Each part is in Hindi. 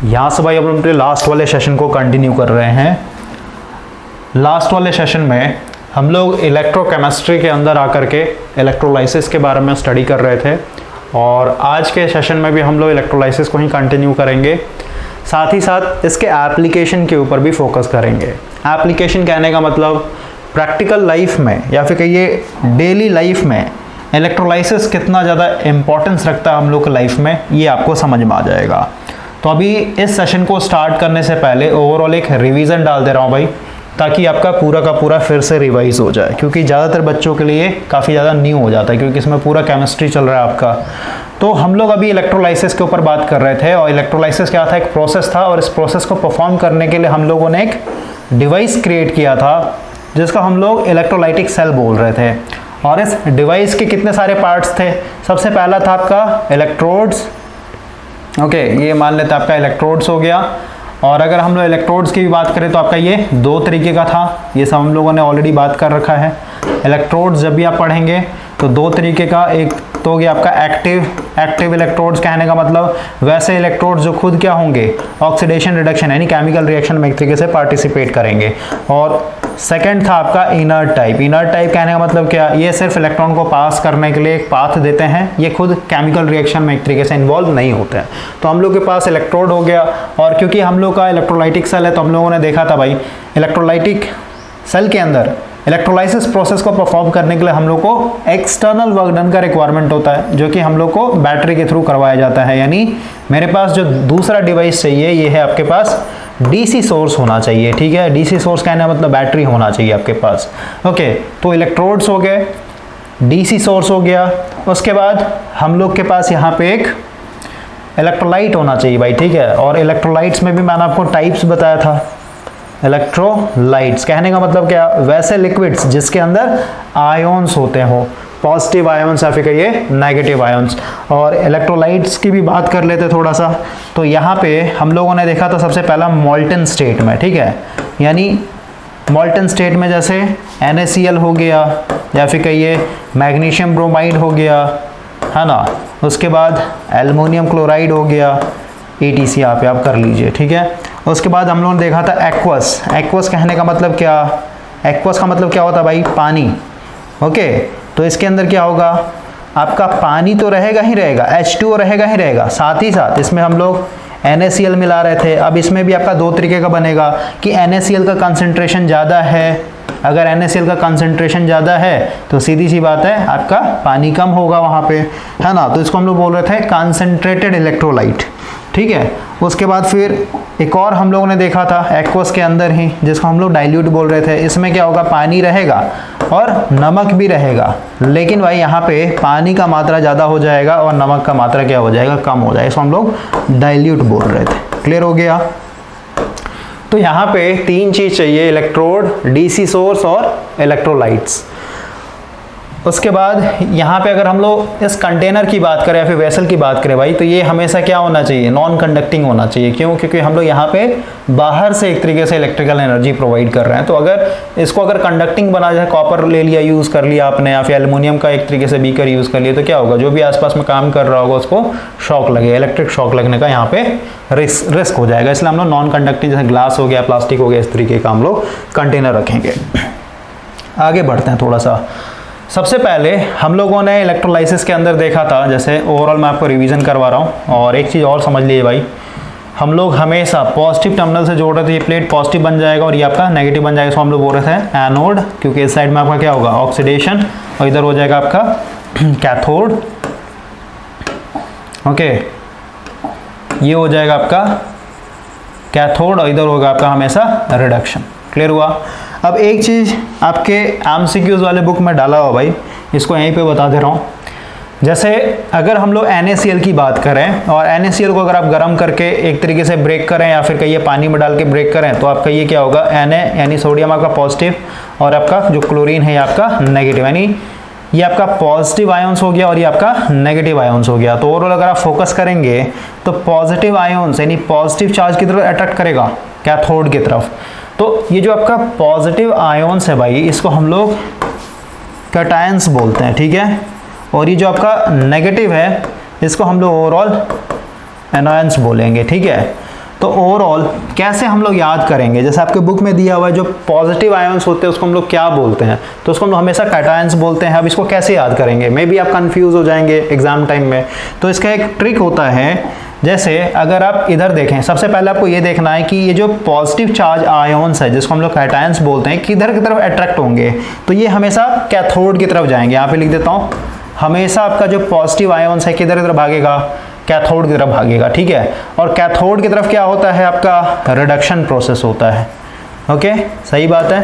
यहाँ से भाई अब हम अपने लास्ट वाले सेशन को कंटिन्यू कर रहे हैं। लास्ट वाले सेशन में हम लोग इलेक्ट्रोकेमिस्ट्री के अंदर आकर के इलेक्ट्रोलाइसिस के बारे में स्टडी कर रहे थे, और आज के सेशन में भी हम लोग इलेक्ट्रोलाइसिस को ही कंटिन्यू करेंगे। साथ ही साथ इसके एप्लीकेशन के ऊपर भी फोकस करेंगे। एप्लीकेशन कहने का मतलब प्रैक्टिकल लाइफ में या फिर कहिए डेली लाइफ में इलेक्ट्रोलाइसिस कितना ज़्यादा इम्पोर्टेंस रखता है हम लोग की लाइफ में, ये आपको समझ में आ जाएगा। तो अभी इस सेशन को स्टार्ट करने से पहले ओवरऑल एक रिवीजन डाल दे रहा हूँ भाई, ताकि आपका पूरा का पूरा फिर से रिवाइज हो जाए, क्योंकि ज़्यादातर बच्चों के लिए काफ़ी ज़्यादा न्यू हो जाता है, क्योंकि इसमें पूरा केमिस्ट्री चल रहा है आपका। तो हम लोग अभी इलेक्ट्रोलाइसिस के ऊपर बात कर रहे थे, और इलेक्ट्रोलाइसिस क्या था, एक प्रोसेस था, और इस प्रोसेस को परफॉर्म करने के लिए हम लोगों ने एक डिवाइस क्रिएट किया था जिसका हम लोग इलेक्ट्रोलाइटिक सेल बोल रहे थे। और इस डिवाइस के कितने सारे पार्ट्स थे। सबसे पहला था आपका इलेक्ट्रोड्स। ओके, ये मान लेते हैं आपका इलेक्ट्रोड्स हो गया। और अगर हम लोग इलेक्ट्रोड्स की भी बात करें तो आपका ये दो तरीके का था, ये सब हम लोगों ने ऑलरेडी बात कर रखा है। इलेक्ट्रोड्स जब भी आप पढ़ेंगे तो दो तरीके का, एक तो हो गया आपका एक्टिव इलेक्ट्रोड्स, कहने का मतलब वैसे इलेक्ट्रोड्स जो खुद क्या होंगे, ऑक्सीडेशन रिडक्शन यानी केमिकल रिएक्शन में एक तरीके से पार्टिसिपेट करेंगे। और सेकंड था आपका इनर्ट टाइप। इनर्ट टाइप कहने का मतलब क्या, ये सिर्फ इलेक्ट्रॉन को पास करने के लिए एक पाथ देते हैं, ये खुद केमिकल रिएक्शन में एक तरीके से इन्वॉल्व नहीं होते हैं। तो हम लोग के पास इलेक्ट्रोड हो गया, और क्योंकि हम लोग का इलेक्ट्रोलाइटिक सेल है तो हम लोगों ने देखा था भाई इलेक्ट्रोलाइटिक सेल के अंदर इलेक्ट्रोलाइसिस प्रोसेस को परफॉर्म करने के लिए हम लोग को एक्सटर्नल वर्क डन का रिक्वायरमेंट होता है, जो कि हम लोग को बैटरी के थ्रू करवाया जाता है। यानी मेरे पास जो दूसरा डिवाइस चाहिए, ये है आपके पास डीसी सोर्स होना चाहिए। ठीक है, डीसी सोर्स कहने का मतलब बैटरी होना चाहिए आपके पास। ओके, तो इलेक्ट्रोड्स हो गए, डीसी सोर्स हो गया, उसके बाद हम लोग के पास यहाँ पे एक इलेक्ट्रोलाइट होना चाहिए भाई। ठीक है, और इलेक्ट्रोलाइट्स में भी मैंने आपको टाइप्स बताया था। इलेक्ट्रोलाइट्स कहने का मतलब क्या, वैसे लिक्विड्स जिसके अंदर आयोन्स होते हो, पॉजिटिव आयोन्स या फिर कहिए नेगेटिव आयोन्स। और इलेक्ट्रोलाइट्स की भी बात कर लेते थोड़ा सा। तो यहाँ पे हम लोगों ने देखा था सबसे पहला मोल्टन स्टेट में। ठीक है, यानी मोल्टन स्टेट में जैसे NaCl हो गया, या फिर कहिए मैग्नीशियम ब्रोमाइड हो गया, है ना। उसके बाद एल्युमिनियम क्लोराइड हो गया, ETC यहाँ पे आप कर लीजिए। ठीक है, उसके बाद हम लोगों ने देखा था एक्वस। एक्वस कहने का मतलब क्या, एक्वस का मतलब क्या होता है भाई, पानी। ओके, तो इसके अंदर क्या होगा, आपका पानी तो रहेगा ही रहेगा, H2O रहेगा ही रहेगा, साथ ही साथ इसमें हम लोग NaCl मिला रहे थे। अब इसमें भी आपका दो तरीके का बनेगा कि NaCl का कंसंट्रेशन ज़्यादा है। अगर NaCl का कंसंट्रेशन ज़्यादा है तो सीधी सी बात है आपका पानी कम होगा वहाँ पे, है ना। तो इसको हम लोग बोल रहे थे कंसंट्रेटेड इलेक्ट्रोलाइट। ठीक है, उसके बाद फिर एक और हम लोगों ने देखा था एक्वस के अंदर ही, जिसको हम लोग डाइल्यूट बोल रहे थे। इसमें क्या होगा, पानी रहेगा और नमक भी रहेगा, लेकिन भाई यहाँ पे पानी का मात्रा ज़्यादा हो जाएगा और नमक का मात्रा क्या हो जाएगा, कम हो जाएगा। इसको हम लोग डाइल्यूट बोल रहे थे। क्लियर हो गया। तो यहाँ पे तीन चीज़ चाहिए, इलेक्ट्रोड, डीसी सोर्स और इलेक्ट्रोलाइट्स। उसके बाद यहाँ पे अगर हम लोग इस कंटेनर की बात करें या फिर वेसल की बात करें भाई, तो ये हमेशा क्या होना चाहिए, नॉन कंडक्टिंग होना चाहिए। क्यों, क्योंकि हम लोग यहाँ पे बाहर से एक तरीके से इलेक्ट्रिकल एनर्जी प्रोवाइड कर रहे हैं। तो अगर कंडक्टिंग बना जाए, कॉपर ले लिया, यूज़ कर लिया आपने, या फिर एल्युमिनियम का एक तरीके से बीकर यूज़ कर लिया, तो क्या होगा, जो भी आसपास में काम कर रहा होगा उसको शॉक लगेगा, इलेक्ट्रिक शॉक लगने का यहाँ पे रिस्क हो जाएगा। इसलिए हम लोग नॉन कंडक्टिंग जैसे ग्लास हो गया, प्लास्टिक हो गया, इस तरीके का हम लोग कंटेनर रखेंगे। आगे बढ़ते हैं थोड़ा सा। सबसे पहले हम लोगों ने इलेक्ट्रोलाइसिस के अंदर देखा था, जैसे ओवरऑल मैं आपको रिवीजन करवा रहा हूँ। और एक चीज़ और समझ लीजिए भाई, हम लोग हमेशा पॉजिटिव टर्मिनल से जोड़ रहे थे, ये प्लेट पॉजिटिव बन जाएगा और ये आपका नेगेटिव बन जाएगा। इसको हम लोग बोल रहे थे एनोड, क्योंकि इस साइड में आपका क्या होगा, ऑक्सीडेशन, और इधर हो जाएगा आपका कैथोड। ओके, ये हो जाएगा आपका कैथोड और इधर होगा आपका हमेशा रिडक्शन। क्लियर हुआ। अब एक चीज़ आपके MCQs वाले बुक में डाला हुआ भाई, इसको यहीं पे बता दे रहा हूँ। जैसे अगर हम लोग NaCl की बात करें, और NaCl को अगर आप गर्म करके एक तरीके से ब्रेक करें या फिर कहिए पानी में डाल के ब्रेक करें, तो आपका ये क्या होगा, Na यानी सोडियम आपका पॉजिटिव, और आपका जो क्लोरीन है ये आपका नेगेटिव, यानी ये आपका पॉजिटिव आयंस हो गया और ये आपका नेगेटिव आयंस हो गया। तो ओवरऑल अगर आप फोकस करेंगे तो पॉजिटिव आयंस यानी पॉजिटिव चार्ज की तरफ अट्रैक्ट करेगा, कैथोड की तरफ। तो ये जो आपका पॉजिटिव आयंस है भाई, इसको हम लोग कैटायंस बोलते हैं। ठीक है, और ये जो आपका नेगेटिव है इसको हम लोग ओवरऑल एनायंस बोलेंगे। ठीक है, तो ओवरऑल कैसे हम लोग याद करेंगे, जैसे आपके बुक में दिया हुआ है जो पॉजिटिव आयंस होते हैं उसको हम लोग क्या बोलते हैं, तो उसको हम लोग हमेशा कैटायंस बोलते हैं। अब इसको कैसे याद करेंगे, मे बी आप कंफ्यूज हो जाएंगे एग्जाम टाइम में। तो इसका एक ट्रिक होता है, जैसे अगर आप इधर देखें, सबसे पहले आपको ये देखना है कि ये जो पॉजिटिव चार्ज आयंस है जिसको हम लोग कैटायंस बोलते हैं किधर की तरफ अट्रैक्ट होंगे, तो ये हमेशा कैथोड की तरफ जाएंगे। यहाँ पे लिख देता हूँ, हमेशा आपका जो पॉजिटिव आयंस है किधर की तरफ भागेगा, कैथोड की तरफ भागेगा, ठीक है। और कैथोड की तरफ क्या होता है, आपका रिडक्शन प्रोसेस होता है। ओके, सही बात है।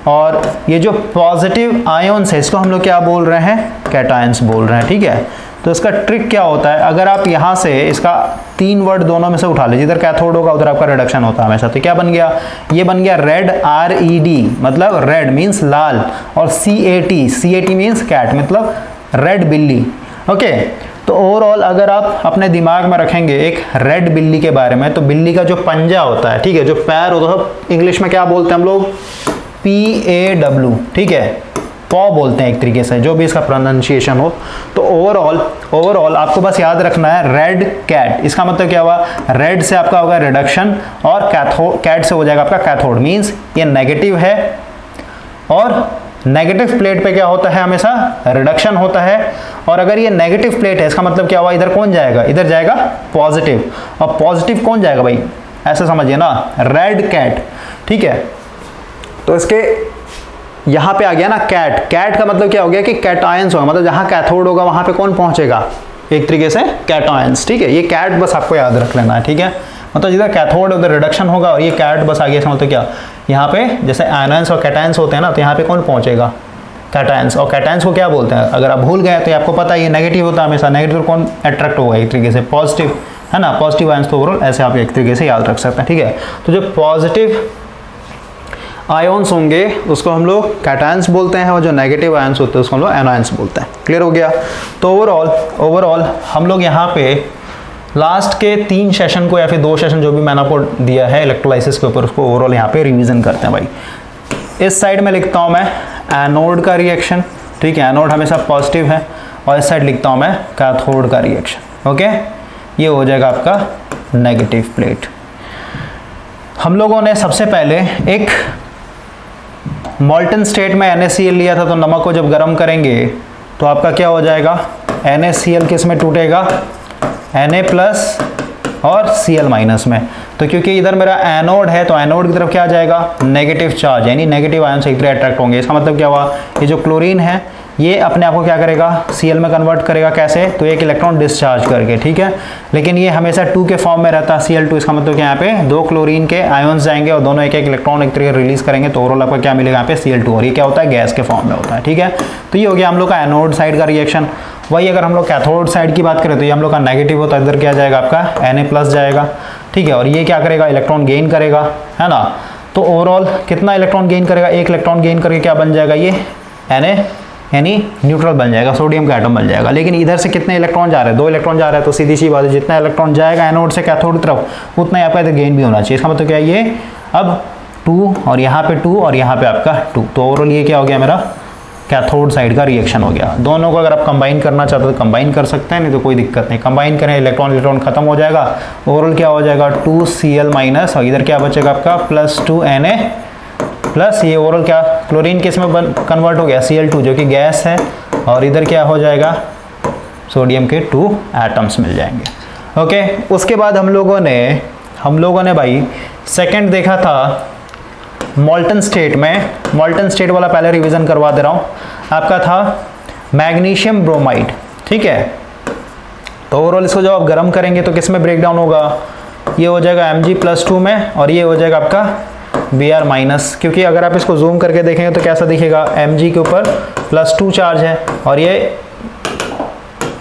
और ये जो पॉजिटिव आयंस है इसको हम लोग क्या बोल रहे हैं, कैटायंस बोल रहे हैं, ठीक है। तो इसका ट्रिक क्या होता है, अगर आप यहाँ से इसका 3 वर्ड दोनों में से उठा लीजिए, इधर कैथोड होगा उधर आपका रिडक्शन होता है हमेशा, तो क्या बन गया, ये बन गया रेड, RED मतलब रेड मीन्स लाल, और CAT मीन्स कैट मतलब रेड बिल्ली। ओके, तो ओवरऑल अगर आप अपने दिमाग में रखेंगे एक रेड बिल्ली के बारे में, तो बिल्ली का जो पंजा होता है, ठीक है, जो पैर होता है, इंग्लिश में क्या बोलते हैं हम लोग, PAW, ठीक है, पॉ बोलते हैं एक तरीके से, जो भी इसका प्रोनाउंसिएशन हो। तो ओवरऑल आपको बस याद रखना है रेड कैट, इसका मतलब क्या हुआ, रेड से आपका होगा रिडक्शन और कैट से हो जाएगा आपका कैथोड, मीन्स ये नेगेटिव है, और नेगेटिव प्लेट पे क्या होता है, हमेशा रिडक्शन होता है। और अगर ये नेगेटिव प्लेट है इसका मतलब क्या हुआ, इधर कौन जाएगा, इधर जाएगा पॉजिटिव, और पॉजिटिव कौन जाएगा भाई, ऐसा समझिए ना, रेड कैट, ठीक है। तो इसके यहाँ पे आ गया ना कैट, कैट का मतलब क्या हो गया कि कैटायंस होगा, मतलब जहाँ कैथोड होगा वहाँ पे कौन पहुँचेगा, एक तरीके से कैटायंस, ठीक है। ये कैट बस आपको याद रख लेना है, ठीक है, मतलब जिधर कैथोड उधर रिडक्शन होगा, और ये कैट बस आ गया, इसका मतलब क्या, यहाँ पे जैसे आयंस और कैटायंस होते हैं ना, तो यहाँ पे कौन पहुँचेगा, कैटायंस। और कैटायंस को क्या बोलते हैं, अगर आप भूल गए तो आपको पता है ये नेगेटिव होता है हमेशा, नेगेटिव कौन अट्रैक्ट होगा, एक तरीके से पॉजिटिव, है ना, पॉजिटिव आयंस। तो ओवरऑल ऐसे आप एक तरीके से याद रख सकते हैं, ठीक है। तो जो पॉजिटिव आयंस होंगे उसको हम लोग कैटायंस बोलते हैं, और जो नेगेटिव आयंस होते हैं उसको हम लोग एनायंस बोलते हैं। क्लियर हो गया। तो ओवरऑल हम लोग यहाँ पे लास्ट के 3 सेशन को या फिर 2 सेशन जो भी मैंने आपको दिया है इलेक्ट्रोलाइसिस के ऊपर, उसको ओवरऑल यहाँ पे रिवीजन करते हैं भाई। इस साइड में लिखता हूँ मैं एनोड का रिएक्शन, ठीक है, एनोड हमेशा पॉजिटिव है, और इस साइड लिखता हूँ मैं कैथोड का रिएक्शन। ओके, ये हो जाएगा आपका नेगेटिव प्लेट। हम लोगों ने सबसे पहले एक मॉल्टन स्टेट में NaCl लिया था, तो नमक को जब गर्म करेंगे तो आपका क्या हो जाएगा, NaCl किस में टूटेगा, Na प्लस और Cl माइनस में। तो क्योंकि इधर मेरा एनोड है तो एनोड की तरफ क्या आ जाएगा, नेगेटिव चार्ज, यानी नेगेटिव आयन से एक तरह अट्रैक्ट होंगे। इसका मतलब क्या हुआ, ये जो क्लोरीन है ये अपने आप को क्या करेगा, Cl में कन्वर्ट करेगा, कैसे, तो एक इलेक्ट्रॉन डिस्चार्ज करके, ठीक है। लेकिन ये हमेशा 2 के फॉर्म में रहता है Cl2, इसका मतलब यहाँ पे 2 क्लोरीन के आयंस जाएंगे और दोनों एक इलेक्ट्रॉन एक तरीके रिलीज करेंगे, तो ओवरऑल आपका क्या मिलेगा यहाँ पे Cl2, और ये क्या होता है, गैस के फॉर्म में होता है, ठीक है। तो ये हो गया हम लोग का एनोड साइड का रिएक्शन। वही अगर हम लोग कैथोड साइड की बात करें तो ये हम लोग का नेगेटिव होता है, इधर क्या जाएगा आपका Na प्लस जाएगा, ठीक है। और ये क्या करेगा, इलेक्ट्रॉन गेन करेगा, है ना। तो ओवरऑल कितना इलेक्ट्रॉन गेन करेगा, 1 इलेक्ट्रॉन गेन करके क्या बन जाएगा, ये Na यानी न्यूट्रल बन जाएगा, सोडियम का एटम बन जाएगा। लेकिन इधर से कितने इलेक्ट्रॉन जा रहे हैं, 2 इलेक्ट्रॉन जा रहे हैं, तो सीधी सी बात है जितना इलेक्ट्रॉन जाएगा एनोड से कैथोड की तरफ उतना ही आपका इधर गेन भी होना चाहिए। इसका मतलब क्या है, ये अब 2 और यहाँ पे 2 और यहाँ पे आपका 2, तो ओवरऑल ये क्या हो गया, मेरा कैथोड साइड का रिएक्शन हो गया। दोनों को अगर आप कंबाइन करना चाहते हो तो कंबाइन कर सकते हैं, नहीं तो कोई दिक्कत नहीं, कंबाइन करें, इलेक्ट्रॉन खत्म हो जाएगा, ओवरऑल क्या हो जाएगा 2Cl माइनस, और इधर क्या बचेगा आपका +2 Na प्लस, ये ओवरऑल क्या क्लोरीन किस में कन्वर्ट हो गया, Cl2 जो कि गैस है, और इधर क्या हो जाएगा, सोडियम के 2 एटम्स मिल जाएंगे। ओके, उसके बाद हम लोगों ने भाई सेकंड देखा था मॉल्टन स्टेट में। मॉल्टन स्टेट वाला पहले रिवीजन करवा दे रहा हूँ, आपका था मैग्नीशियम ब्रोमाइड, ठीक है। तो ओवरऑल इसको जब आप गर्म करेंगे तो किस में ब्रेक डाउन होगा, ये हो जाएगा Mg+2 में, और ये हो जाएगा आपका Br-, क्योंकि अगर आप इसको जूम करके देखेंगे तो कैसा दिखेगा, Mg के ऊपर +2 चार्ज है, और ये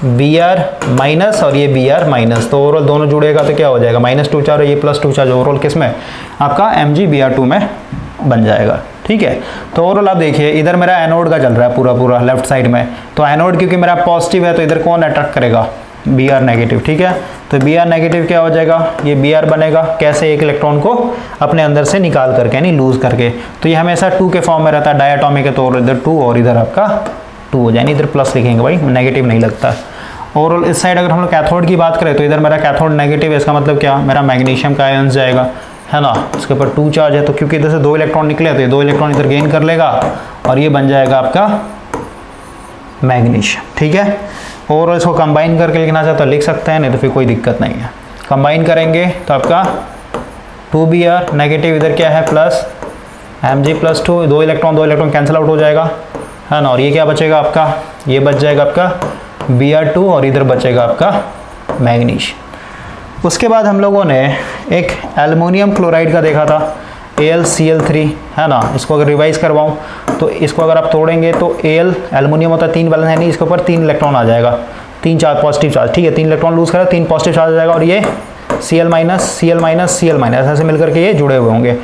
Br- और ये Br-, तो ओवरऑल दोनों जुड़ेगा तो क्या हो जाएगा, -2 चार्ज और ये +2 चार्ज, ओवरऑल किस में आपका Mg-Br2 में बन जाएगा, ठीक है। तो ओवरऑल आप देखिए इधर मेरा एनोड का चल रहा है पूरा लेफ्ट साइड में, तो एनोड क्योंकि मेरा पॉजिटिव है तो इधर कौन अट्रैक्ट करेगा, Br-, ठीक है। तो Br- क्या हो जाएगा, ये Br बनेगा, कैसे, एक इलेक्ट्रॉन को अपने अंदर से निकाल करके, यानी लूज करके। तो ये हमेशा 2 के फॉर्म में रहता है, डायटोमिक है, तो इधर 2 और इधर आपका 2 हो जाए, इधर प्लस लिखेंगे भाई, नेगेटिव नहीं लगता। ओवरऑल इस साइड अगर हम लोग कैथोड की बात करें तो इधर मेरा कैथोड नेगेटिव है, इसका मतलब क्या, मेरा मैग्नीशियम का आयन जाएगा, है ना, इसके ऊपर 2 चार्ज है, तो क्योंकि इधर से 2 इलेक्ट्रॉन निकले तो ये 2 इलेक्ट्रॉन इधर गेन कर लेगा और ये बन जाएगा आपका मैग्नीशियम। ठीक है, ओवरऑल इसको कंबाइन करके लिखना चाहता तो लिख सकते हैं, नहीं तो फिर कोई दिक्कत नहीं है। कंबाइन करेंगे तो आपका 2Br नेगेटिव, इधर क्या है plus Mg+2, 2 electron cancel out हो जाएगा, है ना, और ये क्या बचेगा आपका, ये बच जाएगा आपका Br2 और इधर बचेगा आपका मैग्नीशियम। उसके बाद हम लोगों ने एक एल्युमिनियम क्लोराइड का देखा था AlCl3, है ना, इसको अगर रिवाइज करवाऊँ तो इसको अगर आप तोड़ेंगे तो Al एल्युमिनियम होता है 3 बैलेंस है नहीं, इसके ऊपर 3 इलेक्ट्रॉन आ जाएगा, 3 चार्ज पॉजिटिव चार्ज, ठीक है, 3 इलेक्ट्रॉन लूज करा 3 पॉजिटिव चार्ज आ जाएगा और ये Cl- ऐसे मिलकर के ये जुड़े हुए होंगे।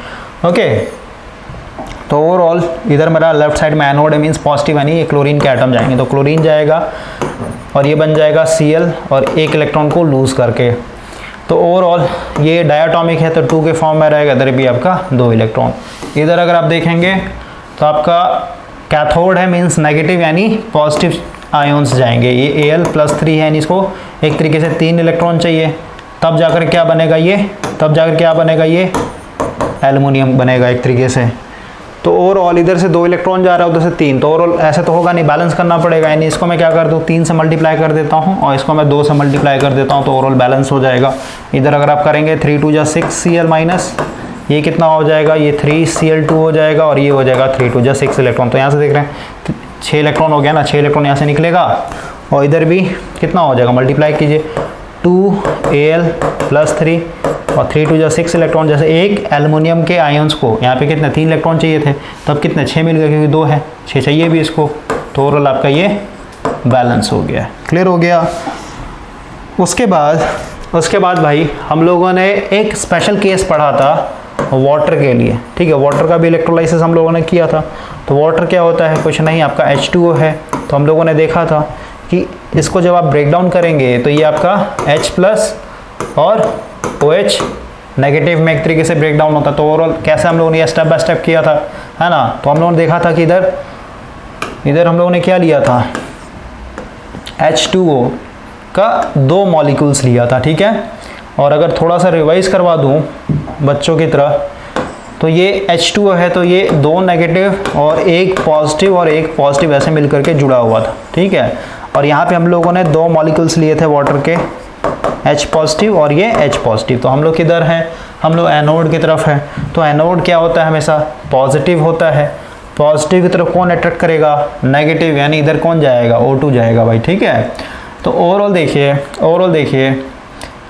ओके, तो ओवरऑल इधर मेरा लेफ्ट साइड में एनोड है, मीन्स पॉजिटिव यानी ये क्लोरीन के एटम जाएंगे, तो क्लोरीन जाएगा और ये बन जाएगा Cl और 1 इलेक्ट्रॉन को लूज करके, तो ओवरऑल ये डायटोमिक है तो 2 के फॉर्म में रहेगा, इधर भी आपका 2 इलेक्ट्रॉन। इधर अगर आप देखेंगे तो आपका कैथोड है, मीन्स नेगेटिव यानी पॉजिटिव आयन्स जाएंगे, ये Al+3 है यानी इसको एक तरीके से 3 इलेक्ट्रॉन चाहिए, तब जाकर क्या बनेगा ये, एल्युमिनियम बनेगा एक तरीके से। तो ओवरऑल इधर से 2 इलेक्ट्रॉन जा रहा है, उधर से 3, तो ओवरऑल ऐसे तो होगा नहीं, बैलेंस करना पड़ेगा, यानी इसको मैं क्या कर दूँ 3 से मल्टीप्लाई कर देता हूँ और इसको मैं 2 से मल्टीप्लाई कर देता हूँ, तो ओवरऑल बैलेंस हो जाएगा। इधर अगर आप करेंगे 3 2 जा 6 Cl-, ये कितना हो जाएगा, ये 3 Cl2 हो जाएगा और ये हो जाएगा 3 2 जा 6 इलेक्ट्रॉन, तो यहाँ से देख रहे हैं 6 इलेक्ट्रॉन हो गया ना, 6 इलेक्ट्रॉन यहाँ से निकलेगा और इधर भी कितना हो जाएगा, मल्टीप्लाई कीजिए 2Al+3 और 3 2 जा 6 इलेक्ट्रॉन, जैसे एक एल्युमिनियम के आयन्स को यहाँ पे कितने 3 इलेक्ट्रॉन चाहिए थे, तब कितने 6 मिल गए क्योंकि 2 है, 6 चाहिए भी इसको, तो ओवरऑल आपका ये बैलेंस हो गया। क्लियर हो गया। उसके बाद भाई हम लोगों ने एक स्पेशल केस पढ़ा था वाटर के लिए, ठीक है, वाटर का भी इलेक्ट्रोलाइसिस हम लोगों ने किया था। तो वाटर क्या होता है, कुछ नहीं, आपका H2O है, तो हम लोगों ने देखा था कि इसको जब आप ब्रेक डाउन करेंगे तो ये आपका H+ और OH नेगेटिव में एक तरीके से ब्रेक डाउन होता है। तो ओवरऑल कैसे हम लोगों ने स्टेप बाय स्टेप किया था, है ना, तो हम लोगों ने देखा था कि इधर हम लोगों ने क्या लिया था, H2O का 2 मॉलिक्यूल्स लिया था, ठीक है। और अगर थोड़ा सा रिवाइज करवा दूं बच्चों की तरह, तो ये H2O है, तो ये 2 नेगेटिव और एक पॉजिटिव ऐसे मिलकर के जुड़ा हुआ था, ठीक है। और यहाँ पे हम लोगों ने 2 मॉलिक्यूल्स लिए थे वाटर के, H+ और ये H+। तो हम लोग किधर हैं, हम लोग एनोड की तरफ है। तो एनोड क्या होता है, हमेशा पॉजिटिव होता है, पॉजिटिव की तरफ कौन अट्रैक्ट करेगा, नेगेटिव, यानी इधर कौन जाएगा, O2 जाएगा भाई, ठीक है। तो ओवरऑल देखिए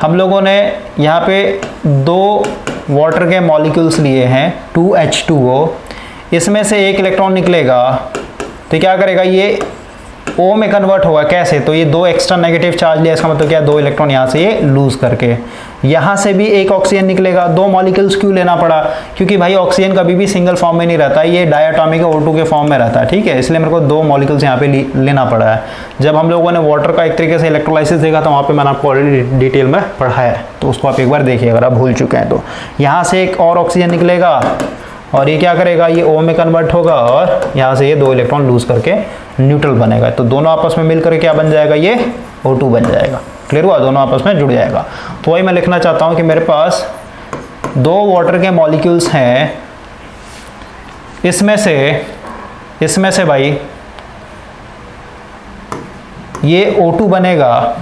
हम लोगों ने यहाँ पे 2 वाटर के मॉलिक्यूल्स लिए हैं 2H2O, इसमें से 1 इलेक्ट्रॉन निकलेगा तो क्या करेगा, ये O में कन्वर्ट होगा, कैसे, तो ये 2 एक्स्ट्रा नेगेटिव चार्ज लिया, इसका मतलब क्या, 2 इलेक्ट्रॉन यहाँ से ये लूज करके, यहाँ से भी 1 ऑक्सीजन निकलेगा। 2 मॉलिक्यूल्स क्यों लेना पड़ा, क्योंकि भाई ऑक्सीजन कभी भी सिंगल फॉर्म में नहीं रहता, ये डायटोमिक O2 के फॉर्म में रहता है, ठीक है, इसलिए मेरे को 2 मॉलिक्यूल्स यहाँ पे लेना पड़ा है। जब हम लोगों ने वाटर का एक तरीके से इलेक्ट्रोलाइसिस देखा था, वहाँ पे मैंने आपको ऑलरेडी डिटेल में पढ़ाया है, तो उसको आप एक बार देखिए अगर आप भूल चुके हैं तो। यहाँ से 1 और ऑक्सीजन निकलेगा और ये क्या करेगा, ये O में कन्वर्ट होगा और यहाँ से ये 2 इलेक्ट्रॉन लूज करके न्यूट्रल बनेगा, तो दोनों आपस में मिलकर क्या बन जाएगा, ये O2 बन जाएगा। क्लियर हुआ, दोनों आपस में जुड़ जाएगा। तो वही मैं लिखना चाहता हूँ कि मेरे पास 2 वाटर के मॉलिक्यूल्स हैं, इसमें से भाई ये O2 बनेगा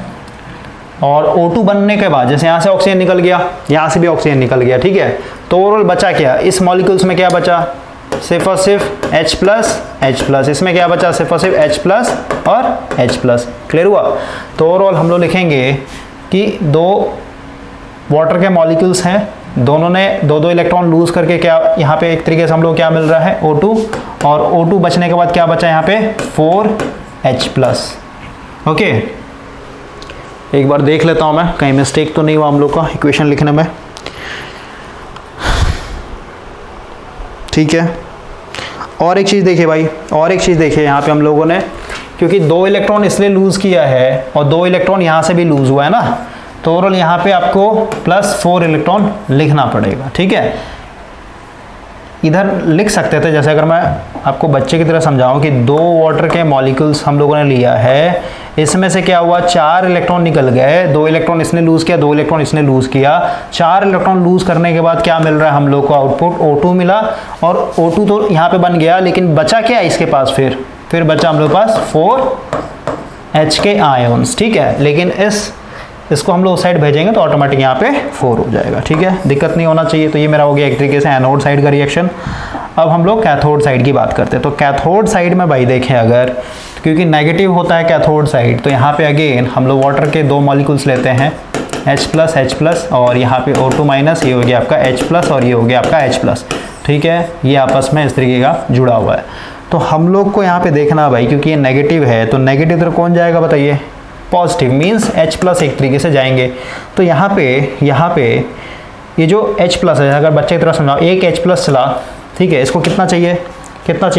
और O2 बनने के बाद जैसे यहाँ से ऑक्सीजन निकल गया, यहाँ से भी ऑक्सीजन निकल गया, ठीक है। तो ओवरऑल बचा क्या, इस मॉलिक्यूल्स में क्या बचा, सिर्फ और सिर्फ H+, इसमें क्या बचा, सिर्फ और सिर्फ H+ और H+। क्लियर हुआ। तो ओवरऑल हम लोग लिखेंगे कि 2 वाटर के मॉलिक्यूल्स हैं, दोनों ने 2 इलेक्ट्रॉन लूज करके क्या यहाँ पे एक तरीके से हम लोग क्या मिल रहा है, O2, और O2 बचने के बाद क्या बचा यहाँ पे 4H+। ओके, एक बार देख लेता हूँ मैं कहीं मिस्टेक तो नहीं हुआ हम लोग का इक्वेशन लिखने में, ठीक है। और एक चीज़ देखिए भाई, यहाँ पे हम लोगों ने क्योंकि 2 इलेक्ट्रॉन इसलिए लूज किया है और 2 इलेक्ट्रॉन यहाँ से भी लूज हुआ है ना, तो ओवरऑल यहाँ पे आपको +4 इलेक्ट्रॉन लिखना पड़ेगा, ठीक है। इधर लिख सकते थे, जैसे अगर मैं आपको बच्चे की तरह समझाऊं कि 2 वाटर के मॉलिक्यूल्स हम लोगों ने लिया है, इसमें से क्या हुआ 4 इलेक्ट्रॉन निकल गए, 2 इलेक्ट्रॉन इसने लूज किया, 2 इलेक्ट्रॉन इसने लूज किया। 4 इलेक्ट्रॉन लूज करने के बाद क्या मिल रहा है हम लोग को आउटपुट O2 मिला, और O2 तो यहाँ पे बन गया, लेकिन बचा क्या इसके पास, फिर बचा हम लोग पास 4H के आयन्स, ठीक है। लेकिन इसको हम लोग उस साइड भेजेंगे तो ऑटोमेटिक यहाँ पे 4 हो जाएगा, ठीक है, दिक्कत नहीं होना चाहिए। तो ये मेरा हो गया एक तरीके से एनोड साइड का रिएक्शन। अब हम लोग कैथोड साइड की बात करते हैं। तो कैथोड साइड में भाई देखें अगर, क्योंकि नेगेटिव होता है कैथोड साइड, तो यहाँ पे अगेन हम लोग वाटर के 2 मॉलिक्यूल्स लेते हैं, H+, और यहाँ पे O2-, ये हो गया आपका H+, और ये हो गया आपका H+, ठीक है। ये आपस में इस तरीके का जुड़ा हुआ है। तो हम लोग को यहाँ पे देखना भाई, क्योंकि ये नेगेटिव है, तो नेगेटिव इधर कौन जाएगा बताइए, पॉजिटिव, मीन्स H+ एक तरीके से जाएंगे। तो यहाँ पे ये जो H+ है, अगर बच्चे की तरह समझाओ, एक H+ चला, ठीक है, इसको कितना चाहिए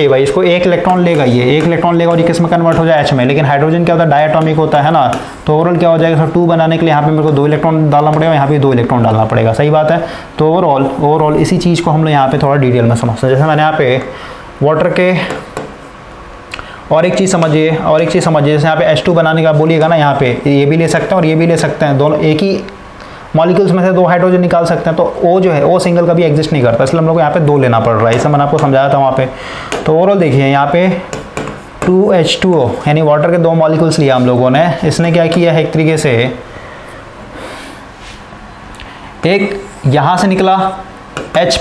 भाई, इसको 1 इलेक्ट्रॉन लेगा, ये 1 इलेक्ट्रॉन लेगा और ये किस में कन्वर्ट हो जाए, H में। लेकिन हाइड्रोजन क्या होता है, डायटोमिक होता है ना, तो ओवरऑल क्या हो जाएगा, 2 बनाने के लिए यहाँ पे मेरे को 2 इलेक्ट्रॉन डालना पड़ेगा, यहाँ पे 2 इलेक्ट्रॉन डालना पड़ेगा, सही बात है। तो ओवरऑल इसी चीज़ को हम लोग यहाँ पे थोड़ा डिटेल में समझते हैं। जैसे मैंने यहाँ पे वाटर के और एक चीज़ समझिए, जैसे यहाँ पे H2 बनाने का बोलिएगा ना, यहाँ पे ये भी ले सकते हैं और ये भी ले सकते हैं, दोनों एक ही मॉलिक्यूल्स में से 2 हाइड्रोजन निकाल सकते हैं। तो O जो है, O सिंगल कभी एग्जिस्ट नहीं करता, इसलिए हम लोग को यहाँ पे 2 लेना पड़ रहा है, इसे मैंने आपको समझाया था वहाँ पे। तो ओवरऑल देखिए यहाँ पे 2H2O, यानी वाटर के 2 मॉलिक्यूल्स लिया हम लोगों ने, इसने क्या किया है एक तरीके से, एक यहाँ से निकला H+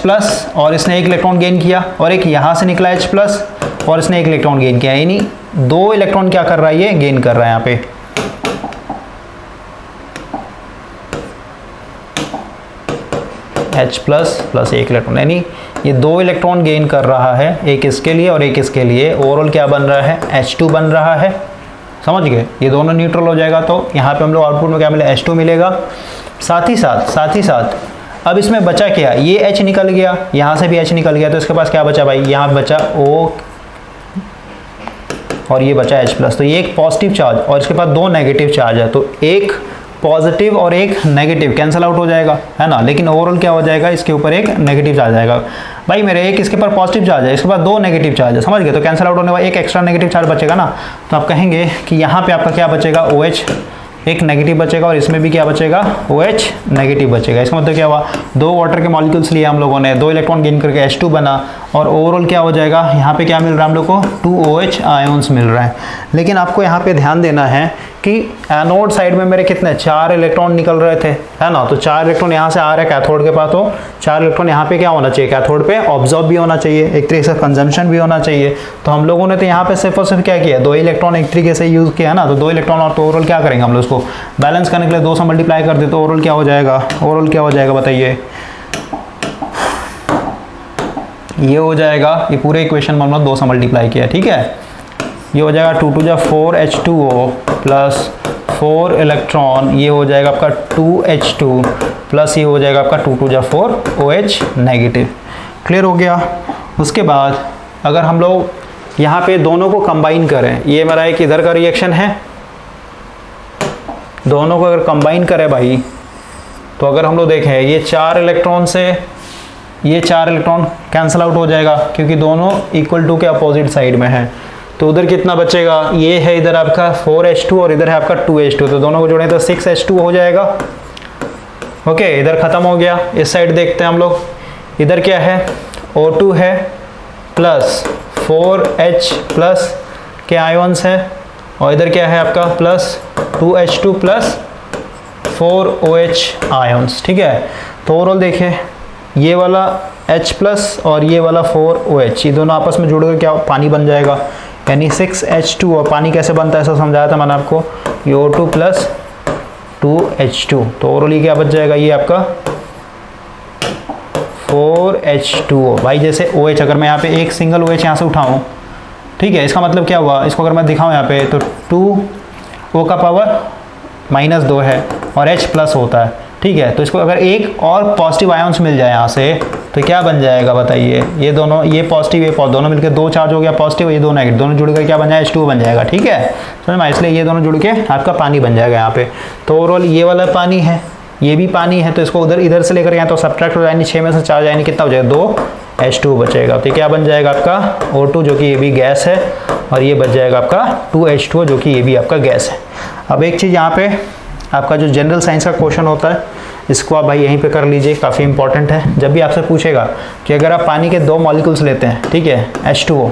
और इसने 1 इलेक्ट्रॉन गेन किया, और एक यहाँ से निकला H+ और इसने 1 इलेक्ट्रॉन गेन किया, यानी 2 इलेक्ट्रॉन क्या कर रहा है, ये गेन कर रहा है यहाँ पे। H+ प्लस 1 इलेक्ट्रॉन, यानी ये 2 इलेक्ट्रॉन गेन कर रहा है, एक इसके लिए और एक इसके लिए। ओवरऑल क्या बन रहा है, H2 बन रहा है, समझ गए। ये दोनों न्यूट्रल हो जाएगा, तो यहाँ पे हम लोग आउटपुट में क्या मिलेगा, H2 मिलेगा। साथ ही साथ अब इसमें बचा क्या, ये H निकल गया, यहाँ से भी H निकल गया, तो इसके पास क्या बचा भाई, यहाँ बचा O और ये बचा H+। तो ये एक पॉजिटिव चार्ज और इसके पास 2 नेगेटिव चार्ज है, तो एक पॉजिटिव और एक नेगेटिव कैंसिल आउट हो जाएगा, है ना। लेकिन ओवरऑल क्या हो जाएगा, इसके ऊपर एक नेगेटिव चार्ज आएगा। भाई मेरे एक इसके ऊपर पॉजिटिव चार्ज है, इसके पास 2 नेगेटिव चार्ज है, समझ गए। तो कैंसिल आउट होने वाला एक एक्स्ट्रा नेगेटिव चार्ज बचेगा ना, तो आप कहेंगे कि यहाँ पे आपका क्या बचेगा, OH एक नेगेटिव बचेगा, और इसमें भी क्या बचेगा, OH नेगेटिव बचेगा। इसका मतलब क्या हुआ, 2 वाटर के मॉलिक्यूल्स लिए हम लोगों ने, 2 इलेक्ट्रॉन गेन करके H2 बना, और ओवरऑल क्या हो जाएगा, यहाँ पे क्या मिल रहा है हम लोग को, 2OH आयन्स मिल रहा है। लेकिन आपको यहाँ पे ध्यान देना है कि एनोड साइड में मेरे कितने 4 इलेक्ट्रॉन निकल रहे थे, है ना। तो 4 इलेक्ट्रॉन यहाँ से आ रहे हैं कैथोड के पास, तो 4 इलेक्ट्रॉन यहाँ पे क्या होना चाहिए, कैथोड पे ऑब्जॉर्ब भी होना चाहिए, एक तरीके से कंजम्पशन भी होना चाहिए। तो हम लोगों ने तो यहाँ पे सिर्फ और सिर्फ क्या किया, 2 इलेक्ट्रॉन एक तरीके से यूज़ किया है ना। तो 2 इलेक्ट्रॉन, और तो ओवरऑल क्या करेंगे हम लोग, उसको बैलेंस करने के लिए 2 से मल्टीप्लाई कर दे, तो ओवरऑल क्या हो जाएगा, बताइए। ये हो जाएगा, ये पूरे इक्वेशन में हमने 2 से मल्टीप्लाई किया, ठीक है। ये हो जाएगा 2 × 4 H2O प्लस 4 इलेक्ट्रॉन, ये हो जाएगा आपका 2H2 प्लस ये हो जाएगा आपका 2 × 4 OH नेगेटिव। क्लियर हो गया। उसके बाद अगर हम लोग यहाँ पे दोनों को कंबाइन करें, ये मेरा एक इधर का रिएक्शन है, दोनों को अगर कंबाइन करें भाई, तो अगर हम लोग देखें ये 4 इलेक्ट्रॉन से ये 4 इलेक्ट्रॉन कैंसिल आउट हो जाएगा, क्योंकि दोनों इक्वल टू के अपोजिट साइड में है। तो उधर कितना बचेगा, ये है इधर आपका 4H2 और इधर है आपका 2H2, तो दोनों को जोड़ें तो 6H2 हो जाएगा। ओके, इधर ख़त्म हो गया। इस साइड देखते हैं हम लोग, इधर क्या है, O2 है प्लस 4H प्लस के आयन्स है, और इधर क्या है आपका plus 2H2 plus 4OH ions, ठीक है। तो ओवरऑल देखिए, ये वाला H प्लस और ये वाला 4OH, ये दोनों आपस में जुड़कर क्या पानी बन जाएगा, यानी 6H2। और पानी कैसे बनता है ऐसा समझाया था मैंने आपको, ये O2 प्लस 2H2। तो ओवरऑल ये क्या बच जाएगा, ये आपका 4H2O। भाई जैसे OH, अगर मैं यहाँ पे एक सिंगल OH यहाँ से उठाऊँ, ठीक है, इसका मतलब क्या हुआ, इसको अगर मैं दिखाऊँ यहाँ पे, तो 2O का पावर -2 है और H प्लस होता है, ठीक है। तो इसको अगर एक और पॉजिटिव आयन्स मिल जाए यहाँ से, तो क्या बन जाएगा बताइए, ये दोनों, ये पॉजिटिव ये दोनों मिलकर 2 चार्ज हो गया पॉजिटिव, ये 2 नेगेटिव, दोनों जुड़कर क्या बन जाएगा, H2 बन जाएगा, ठीक है। समझ में, इसलिए ये दोनों जुड़ के आपका पानी बन जाएगा यहाँ पे। तो ओवरऑल ये वाला पानी है, ये भी पानी है, तो इसको उधर इधर से लेकर यहाँ तो सब्ट्रैक्ट हो जाएंगे, 6 में से 4 जाएंगे, कितना हो जाएगा, 2 H2O बचेगा। तो क्या बन जाएगा आपका O2 जो कि ये भी गैस है, और ये बच जाएगा आपका 2H2O जो कि ये भी आपका गैस है। अब एक चीज़ यहाँ पे आपका जो जनरल साइंस का क्वेश्चन होता है इसको आप भाई यहीं पे कर लीजिए, काफ़ी इंपॉर्टेंट है। जब भी आपसे पूछेगा कि अगर आप पानी के 2 मॉलिक्यूल्स लेते हैं, ठीक है, H2O,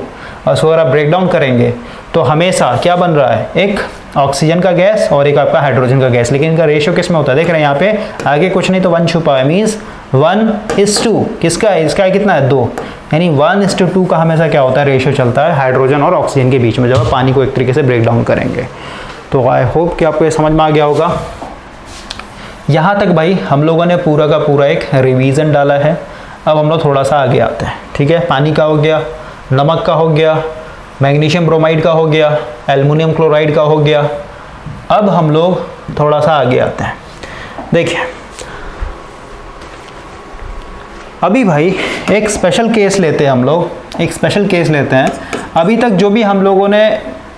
और उसको अगर आप ब्रेक डाउन करेंगे तो हमेशा क्या बन रहा है, एक ऑक्सीजन का गैस और एक आपका हाइड्रोजन का गैस, लेकिन इनका रेशियो किस में होता है, देख रहे हैं यहाँ पे आगे कुछ नहीं तो 1 छुपा है, मीन्स 1:2 किसका है, इसका कितना है 2, यानी 1:2 का हमेशा क्या होता है रेशियो चलता है हाइड्रोजन और ऑक्सीजन के बीच में जब आप पानी को एक तरीके से ब्रेक डाउन करेंगे। तो आई होप कि आपको ये समझ में आ गया होगा। यहाँ तक भाई हम लोगों ने पूरा का पूरा एक रिवीजन डाला है। अब हम लोग थोड़ा सा आगे आते हैं, ठीक है। पानी का हो गया, नमक का हो गया, मैग्नीशियम ब्रोमाइड का हो गया, एल्युमिनियम क्लोराइड का हो गया। अब हम लोग थोड़ा सा आगे आते हैं। देखिए अभी भाई एक स्पेशल केस लेते हैं हम लोग, एक स्पेशल केस लेते हैं। अभी तक जो भी हम लोगों ने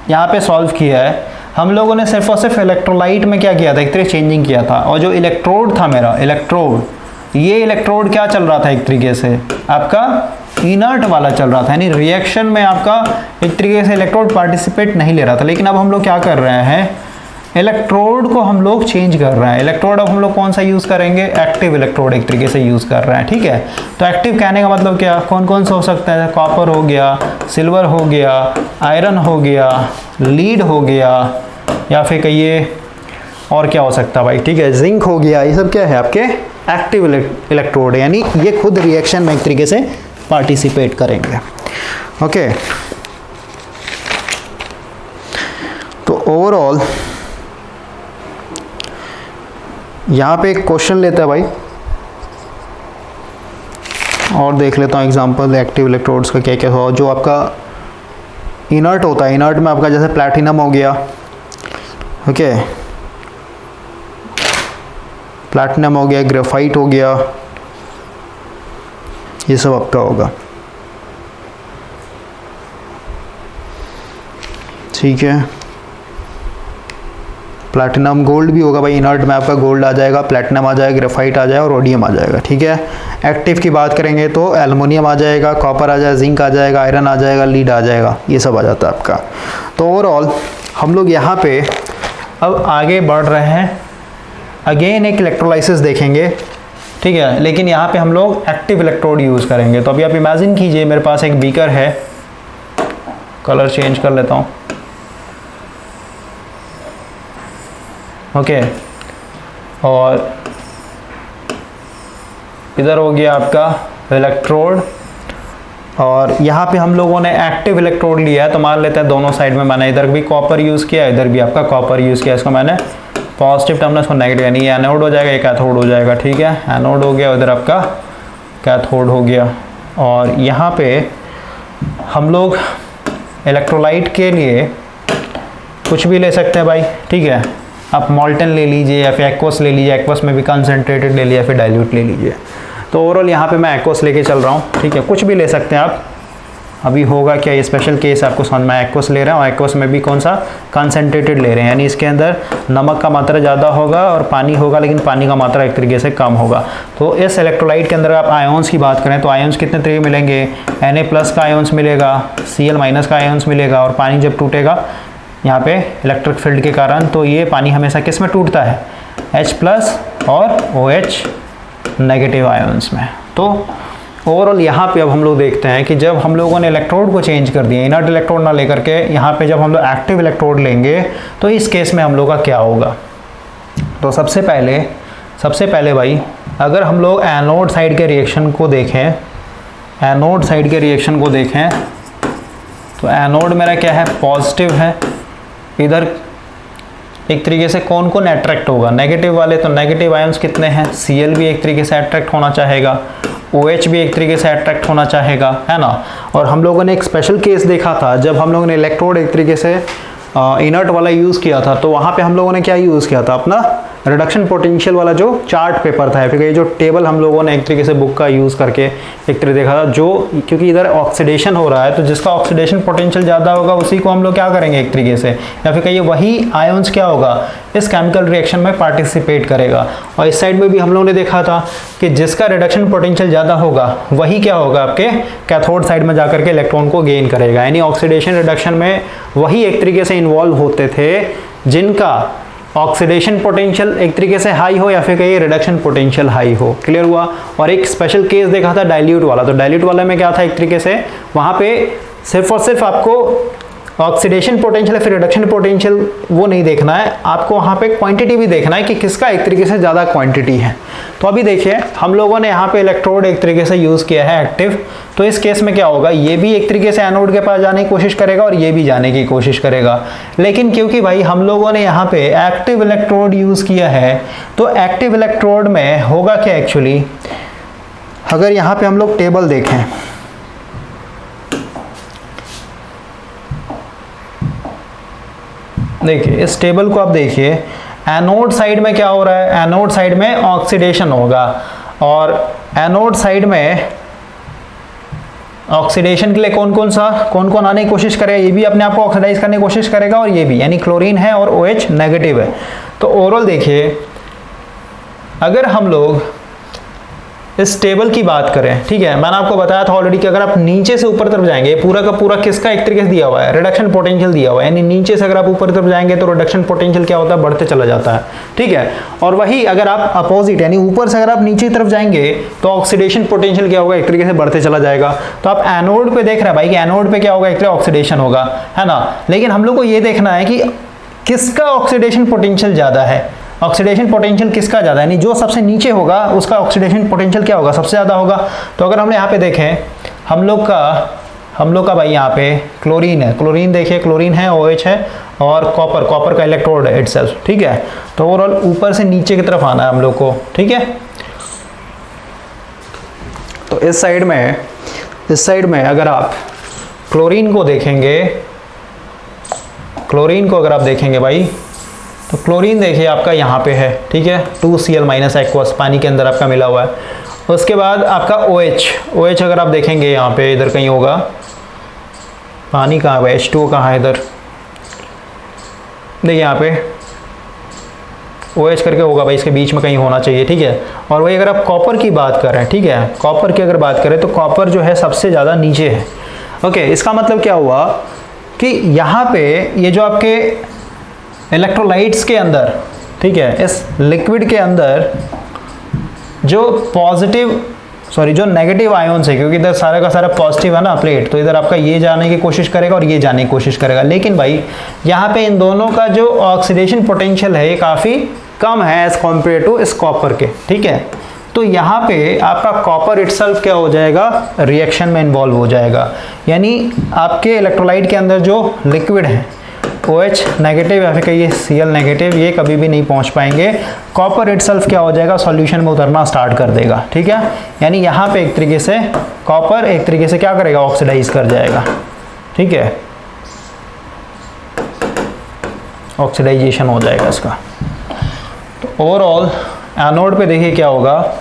यहाँ पे सॉल्व किया है, हम लोगों ने सिर्फ और सिर्फ इलेक्ट्रोलाइट में क्या किया था, एक तरीके चेंजिंग किया था। और जो इलेक्ट्रोड था मेरा इलेक्ट्रोड, ये इलेक्ट्रोड क्या चल रहा था, एक तरीके से आपका इनर्ट वाला चल रहा था, यानी रिएक्शन में आपका एक तरीके से इलेक्ट्रोड पार्टिसिपेट नहीं ले रहा था। लेकिन अब हम लोग क्या कर रहे हैं, इलेक्ट्रोड को हम लोग चेंज कर रहे हैं। इलेक्ट्रोड अब हम लोग कौन सा यूज़ करेंगे, एक्टिव इलेक्ट्रोड एक तरीके से यूज़ कर रहे हैं, ठीक है। तो एक्टिव कहने का मतलब क्या, कौन कौन सा हो सकता है, कॉपर हो गया, सिल्वर हो गया, आयरन हो गया, लीड हो गया, या फिर कहिए और क्या हो सकता है भाई, ठीक है, जिंक हो गया। ये सब क्या है आपके एक्टिव इलेक्ट्रोड, यानी ये खुद रिएक्शन में एक तरीके से पार्टिसिपेट करेंगे। ओके, तो ओवरऑल यहाँ पे एक क्वेश्चन लेता है भाई, और देख लेता हूँ एग्जांपल एक्टिव इलेक्ट्रोड्स का क्या क्या हो। जो आपका इनर्ट होता है, इनर्ट में आपका जैसे प्लैटिनम हो गया, ओके, प्लैटिनम हो गया, ग्रेफाइट हो गया, ये सब आपका होगा, ठीक है। प्लैटिनम, गोल्ड भी होगा भाई, इनर्ट में आपका गोल्ड आ जाएगा, प्लैटिनम आ जाएगा, ग्रेफाइट आ जाएगा और रोडियम आ जाएगा, ठीक है। एक्टिव की बात करेंगे तो एल्युमिनियम आ जाएगा, कॉपर आ जाएगा, जिंक आ जाएगा, आयरन आ जाएगा, लीड आ जाएगा, ये सब आ जाता है आपका। तो ओवरऑल हम लोग यहाँ पे अब आगे बढ़ रहे हैं, अगेन एक इलेक्ट्रोलाइसिस देखेंगे, ठीक है, लेकिन यहाँ पे हम लोग एक्टिव इलेक्ट्रोड यूज़ करेंगे। तो अभी आप इमेजिन कीजिए मेरे पास एक बीकर है, कलर चेंज कर लेता हूँ, ओके, और इधर हो गया आपका इलेक्ट्रोड, और यहाँ पे हम लोगों ने एक्टिव इलेक्ट्रोड लिया है। तो मान लेते हैं दोनों साइड में मैंने इधर भी कॉपर यूज़ किया, इधर भी आपका कॉपर यूज़ किया, इसको मैंने पॉजिटिव टर्मिनल, इसको नेगेटिव, यानी ये एनोड हो जाएगा, ये कैथोड हो जाएगा, ठीक है। एनोड हो गया, उधर आपका कैथोड हो गया। और यहाँ पे हम लोग इलेक्ट्रोलाइट के लिए कुछ भी ले सकते हैं भाई, ठीक है। आप मॉल्टन ले लीजिए या फिर एक्वस ले लीजिए, एक्वस में भी कंसनट्रेटेड ले लिया, फिर डाइल्यूट ले लीजिए। तो ओवरऑल यहाँ पे मैं एक्वस लेके चल रहा हूँ, ठीक है, कुछ भी ले सकते हैं आप। अभी होगा क्या, ये स्पेशल केस आपको समझ में, एक्वस ले रहे हैं और एक्वस में भी कौन सा कंसनट्रेटेड ले रहे हैं, यानी इसके अंदर नमक का मात्रा ज़्यादा होगा और पानी होगा, लेकिन पानी का मात्रा एक तरीके से कम होगा। तो इस इलेक्ट्रोलाइट के अंदर आप आयोन्स की बात करें तो आयोन्स कितने तरीके मिलेंगे, Na+ का आयोन्स मिलेगा, Cl- का आयोन्स मिलेगा, और पानी जब टूटेगा यहाँ पे इलेक्ट्रिक फील्ड के कारण, तो ये पानी हमेशा किस में टूटता है, H+ और OH नेगेटिव आयोन्स में। तो ओवरऑल यहाँ पे अब हम लोग देखते हैं कि जब हम लोगों ने इलेक्ट्रोड को चेंज कर दिया, इनर्ट इलेक्ट्रोड ना लेकर के यहाँ पे जब हम लोग एक्टिव इलेक्ट्रोड लेंगे तो इस केस में हम लोग का क्या होगा। तो सबसे पहले भाई अगर हम लोग एनोड साइड के रिएक्शन को देखें, एनोड साइड के रिएक्शन को देखें तो एनोड मेरा क्या है, पॉजिटिव है। इधर एक तरीके से कौन कौन अट्रैक्ट होगा, नेगेटिव वाले, तो नेगेटिव आयंस कितने हैं, Cl भी एक तरीके से अट्रैक्ट होना चाहेगा, OH भी एक तरीके से अट्रैक्ट होना चाहेगा, है ना। और हम लोगों ने एक स्पेशल केस देखा था जब हम लोगों ने इलेक्ट्रोड एक तरीके से इनर्ट वाला यूज़ किया था, तो वहाँ पे हम लोगों ने क्या यूज़ किया था, अपना रिडक्शन पोटेंशियल वाला जो चार्ट पेपर था, फिर ये जो टेबल हम लोगों ने एक तरीके से बुक का यूज़ करके एक तरीके देखा था, जो क्योंकि इधर ऑक्सीडेशन हो रहा है तो जिसका ऑक्सीडेशन पोटेंशियल ज़्यादा होगा उसी को हम लोग क्या करेंगे एक तरीके से, या फिर कहिए वही आयंस क्या होगा इस केमिकल रिएक्शन में पार्टिसिपेट करेगा। और इस साइड में भी हम लोगों ने देखा था कि जिसका रिडक्शन पोटेंशियल ज़्यादा होगा वही क्या होगा आपके कैथोड साइड में जाकर के इलेक्ट्रॉन को गेन करेगा। यानी ऑक्सीडेशन रिडक्शन में वही एक तरीके से इन्वॉल्व होते थे जिनका ऑक्सीडेशन पोटेंशियल एक तरीके से हाई हो या फिर कहिए रिडक्शन पोटेंशियल हाई हो। क्लियर हुआ। और एक स्पेशल केस देखा था डाइल्यूट वाला, तो डाइल्यूट वाले में क्या था एक तरीके से वहाँ पे सिर्फ और सिर्फ आपको ऑक्सीडेशन पोटेंशियल या फिर रिडक्शन पोटेंशियल वो नहीं देखना है, आपको वहाँ पे क्वांटिटी भी देखना है कि किसका एक तरीके से ज़्यादा क्वांटिटी है। तो अभी देखिए हम लोगों ने यहाँ पे इलेक्ट्रोड एक तरीके से यूज़ किया है एक्टिव, तो इस केस में क्या होगा, ये भी एक तरीके से एनोड के पास जाने की कोशिश करेगा और ये भी जाने की कोशिश करेगा। लेकिन क्योंकि भाई हम लोगों ने यहाँ पे एक्टिव इलेक्ट्रोड यूज़ किया है, तो एक्टिव इलेक्ट्रोड में होगा क्या एक्चुअली, अगर यहाँ पे हम लोग टेबल देखें, देखिए इस टेबल को आप देखिए, एनोड साइड में क्या हो रहा है, एनोड साइड में ऑक्सीडेशन होगा और एनोड साइड में ऑक्सीडेशन के लिए कौन कौन आने की कोशिश करेगा, ये भी अपने आप को ऑक्सीडाइज करने की कोशिश करेगा और ये भी, यानी क्लोरीन है और OH नेगेटिव है। तो ओवरऑल देखिए अगर हम लोग इस टेबल की बात करें, ठीक है, मैंने आपको बताया था ऑलरेडी कि अगर आप नीचे से ऊपर तरफ जाएंगे, पूरा का पूरा किसका एक तरीके से दिया हुआ है, रिडक्शन पोटेंशियल दिया हुआ है, यानी नीचे से अगर आप ऊपर तरफ जाएंगे तो रिडक्शन पोटेंशियल क्या होता है, बढ़ते चला जाता है। ठीक है। और वही अगर आप अपोजिट यानी ऊपर से अगर आप नीचे की तरफ जाएंगे तो ऑक्सीडेशन पोटेंशियल क्या होगा, एक तरीके से बढ़ते चला जाएगा। तो आप एनोड पे देख रहे हैं भाई कि एनोड पे क्या होगा, एक तरीके ऑक्सीडेशन होगा, है ना। लेकिन हम लोग को ये देखना है कि किसका ऑक्सीडेशन पोटेंशियल ज्यादा है, ऑक्सीडेशन पोटेंशियल किसका ज़्यादा है, यानी जो सबसे नीचे होगा उसका ऑक्सीडेशन पोटेंशियल क्या होगा, सबसे ज़्यादा होगा। तो अगर हमने यहाँ पे देखें हम लोग का भाई यहाँ पे क्लोरीन है, क्लोरीन देखिए क्लोरीन है, OH है और कॉपर का इलेक्ट्रोड है इटसेल्फ। ठीक है। तो ओवरऑल ऊपर से नीचे की तरफ आना है हम लोग को। ठीक है। तो इस साइड में अगर आप क्लोरीन को देखेंगे, क्लोरीन को अगर आप देखेंगे भाई, तो क्लोरीन देखिए आपका यहाँ पे है, ठीक है, 2Cl- एक्वस पानी के अंदर आपका मिला हुआ है। उसके बाद आपका OH अगर आप देखेंगे यहाँ पे इधर कहीं होगा, पानी कहाँ है, H2O कहाँ है, इधर देखिए यहाँ पे OH करके होगा भाई, इसके बीच में कहीं होना चाहिए। ठीक है। और वही अगर आप कॉपर की बात करें, ठीक है, कॉपर की अगर बात करें तो कॉपर जो है सबसे ज़्यादा नीचे है। ओके, इसका मतलब क्या हुआ कि यहाँ पे ये जो आपके इलेक्ट्रोलाइट्स के अंदर, ठीक है, इस लिक्विड के अंदर जो नेगेटिव आयन्स है, क्योंकि इधर सारा का सारा पॉजिटिव है ना प्लेट, तो इधर आपका ये जाने की कोशिश करेगा और ये जाने की कोशिश करेगा। लेकिन भाई यहाँ पे इन दोनों का जो ऑक्सीडेशन पोटेंशियल है ये काफ़ी कम है एज कम्पेयर टू इस कॉपर के। ठीक है। तो यहाँ पे आपका कॉपर इटसेल्फ क्या हो जाएगा, रिएक्शन में इन्वॉल्व हो जाएगा। यानी आपके इलेक्ट्रोलाइट के अंदर जो लिक्विड है OH नेगेटिव या फिर कहिए Cl नेगेटिव, ये कभी भी नहीं पहुंच पाएंगे। कॉपर इटसेल्फ क्या हो जाएगा, सॉल्यूशन में उतरना स्टार्ट कर देगा। ठीक है। यानी यहाँ पे एक तरीके से कॉपर एक तरीके से क्या करेगा, ऑक्सीडाइज कर जाएगा। ठीक है, ऑक्सीडाइजेशन हो जाएगा इसका। तो ओवरऑल एनोड पे देखिए क्या होगा,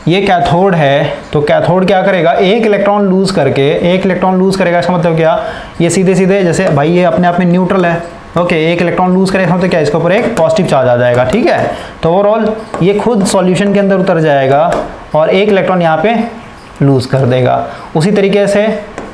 ये कैथोड है, तो कैथोड क्या करेगा, एक इलेक्ट्रॉन लूज करेगा। इसका मतलब क्या, ये सीधे जैसे भाई ये अपने आप में न्यूट्रल है, ओके, एक इलेक्ट्रॉन लूज करेगा मतलब क्या, इसके ऊपर एक पॉजिटिव चार्ज आ जाएगा। ठीक है। तो ओवरऑल ये खुद सॉल्यूशन के अंदर उतर जाएगा और एक इलेक्ट्रॉन यहाँ पे लूज कर देगा। उसी तरीके से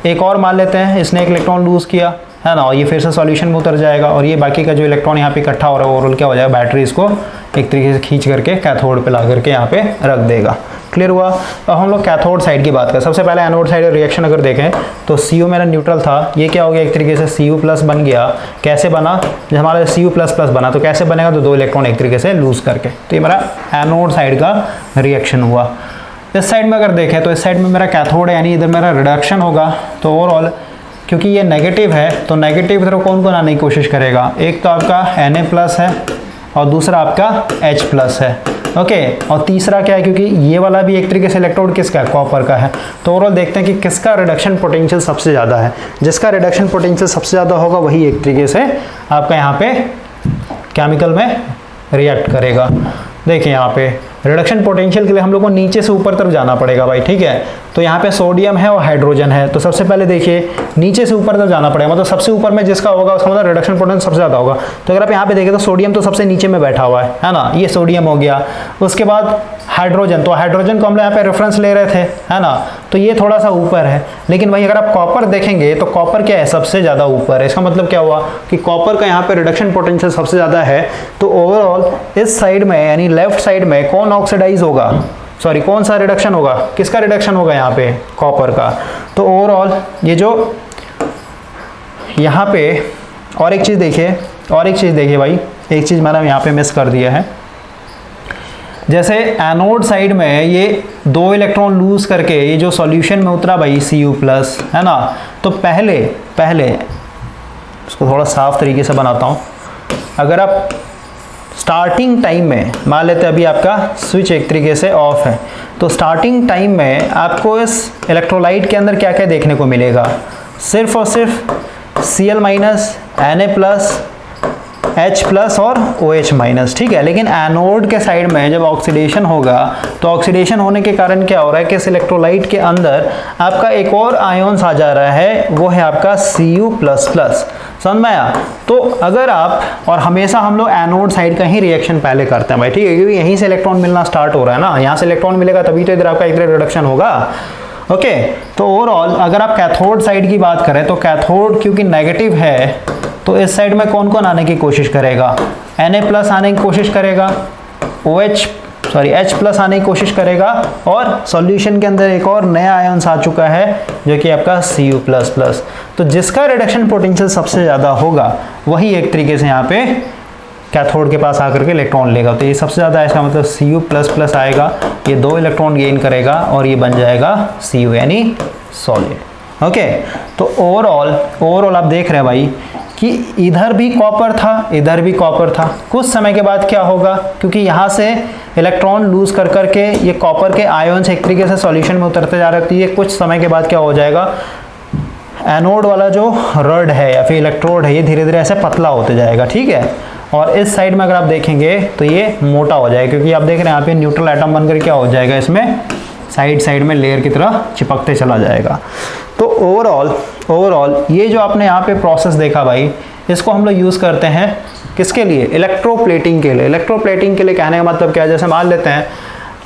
एक और मान लेते हैं, इसने एक इलेक्ट्रॉन लूज किया, है ना, और ये फिर से सॉल्यूशन में उतर जाएगा और ये बाकी का जो इलेक्ट्रॉन यहाँ पे इकट्ठा हो रहा है ओवरऑल क्या हो जाएगा, बैटरी इसको एक तरीके से खींच करके कैथोड पे ला करके यहाँ पे रख देगा। क्लियर हुआ। अब हम लोग कैथोड साइड की बात करें। सबसे पहले एनोड साइड रिएक्शन अगर देखें तो Cu मेरा न्यूट्रल था, ये क्या हो गया, एक तरीके से Cu प्लस बन गया। कैसे बना, जब हमारा Cu प्लस प्लस बना तो कैसे बनेगा, तो 2 इलेक्ट्रॉन एक तरीके से लूज करके। तो ये मेरा एनोड साइड का रिएक्शन हुआ। इस साइड में अगर देखें तो इस साइड में मेरा कैथोड है, यानी इधर मेरा रिडक्शन होगा। तो ओवरऑल क्योंकि ये नेगेटिव है तो नेगेटिव की तरफ कौन आने की कोशिश करेगा, एक तो आपका Na प्लस है और दूसरा आपका H प्लस है। ओके और तीसरा क्या है, क्योंकि ये वाला भी एक तरीके से इलेक्ट्रोड किसका है, कॉपर का है, तो ओवरऑल देखते हैं कि किसका रिडक्शन पोटेंशियल सबसे ज़्यादा है। जिसका रिडक्शन पोटेंशियल सबसे ज़्यादा होगा वही एक तरीके से आपका यहाँ पे केमिकल में रिएक्ट करेगा। देखिए यहाँ पे रिडक्शन पोटेंशियल के लिए हम लोग को नीचे से ऊपर तरफ जाना पड़ेगा भाई, ठीक है। तो यहाँ पे सोडियम है और हाइड्रोजन है, तो सबसे पहले देखिए नीचे से ऊपर तरफ जाना पड़ेगा, मतलब सबसे ऊपर में जिसका होगा उसका मतलब रिडक्शन पोटेंशियल सबसे ज़्यादा होगा। तो अगर आप यहाँ पे देखें तो सोडियम तो सबसे नीचे में बैठा हुआ है ना, ये सोडियम हो गया। उसके बाद हाइड्रोजन, तो हाइड्रोजन को हम यहाँ पे रेफरेंस ले रहे थे, है ना, तो ये थोड़ा सा ऊपर है। लेकिन वही अगर आप कॉपर देखेंगे तो कॉपर क्या है, सबसे ज़्यादा ऊपर है। इसका मतलब क्या हुआ कि कॉपर का यहाँ पे रिडक्शन पोटेंशियल सबसे ज़्यादा है। तो ओवरऑल इस साइड में यानी लेफ्ट साइड में कौन ऑक्सीडाइज होगा, सॉरी कौन सा रिडक्शन होगा, किसका रिडक्शन होगा यहाँ पे, कॉपर का। तो ओवरऑल ये जो यहाँ पे और एक चीज़ देखिए भाई, एक चीज़ मैंने यहाँ पे मिस कर दिया है। जैसे एनोड साइड में ये 2 इलेक्ट्रॉन लूज करके ये जो सॉल्यूशन में उतरा भाई Cu+, है ना, तो पहले इसको थोड़ा साफ तरीके से बनाता हूँ। अगर आप स्टार्टिंग टाइम में मान लेते हैं अभी आपका स्विच एक तरीके से ऑफ है, तो स्टार्टिंग टाइम में आपको इस इलेक्ट्रोलाइट के अंदर क्या क्या देखने को मिलेगा, सिर्फ और सिर्फ Cl-, Na+, H+ और OH-, ठीक है। लेकिन एनोड के साइड में जब ऑक्सीडेशन होगा तो ऑक्सीडेशन होने के कारण क्या हो रहा है कि इस इलेक्ट्रोलाइट के अंदर आपका एक और आयन्स आ जा रहा है, वो है आपका Cu++। समझ में आया। तो अगर आप, और हमेशा हम लोग एनोड साइड का ही रिएक्शन पहले करते हैं भाई, ठीक है, क्योंकि यहीं से इलेक्ट्रॉन मिलना स्टार्ट हो रहा है ना, यहाँ से इलेक्ट्रॉन मिलेगा तभी तो इधर आपका एक रिडक्शन होगा। ओके, तो ओवरऑल अगर आप कैथोड साइड की बात करें तो कैथोड क्योंकि नेगेटिव है तो इस साइड में कौन कौन आने की कोशिश करेगा, Na+ आने की कोशिश करेगा, H+ आने की कोशिश करेगा, और सॉल्यूशन के अंदर एक और नया आयन्स आ चुका है जो कि आपका Cu++। तो जिसका रिडक्शन पोटेंशियल सबसे ज़्यादा होगा वही एक तरीके से यहाँ पे कैथोड के पास आकर के इलेक्ट्रॉन लेगा। तो ये सबसे ज़्यादा है, इसका मतलब Cu++ आएगा, ये 2 इलेक्ट्रॉन गेन करेगा और ये बन जाएगा Cu यानी सॉलिड। ओके, तो ओवरऑल आप देख रहे हैं भाई कि इधर भी कॉपर था, इधर भी कॉपर था। कुछ समय के बाद क्या होगा, क्योंकि यहाँ से इलेक्ट्रॉन लूज कर करके ये कॉपर के आयन्स एक तरीके से सॉल्यूशन में उतरते जा रहे हैं। कुछ समय के बाद क्या हो जाएगा, एनोड वाला जो रड है या फिर इलेक्ट्रोड है ये धीरे धीरे ऐसे पतला होते जाएगा, ठीक है। और इस साइड में अगर आप देखेंगे तो ये मोटा हो जाएगा, क्योंकि आप देख रहे हैं यहाँ पे न्यूट्रल एटम बनकर क्या हो जाएगा, इसमें साइड में लेयर की तरह चिपकते चला जाएगा। तो ओवरऑल ये जो आपने यहाँ पे प्रोसेस देखा भाई, इसको हम लोग यूज़ करते हैं किसके लिए, इलेक्ट्रोप्लेटिंग के लिए। इलेक्ट्रोप्लेटिंग के लिए कहने का मतलब क्या है, जैसे मान लेते हैं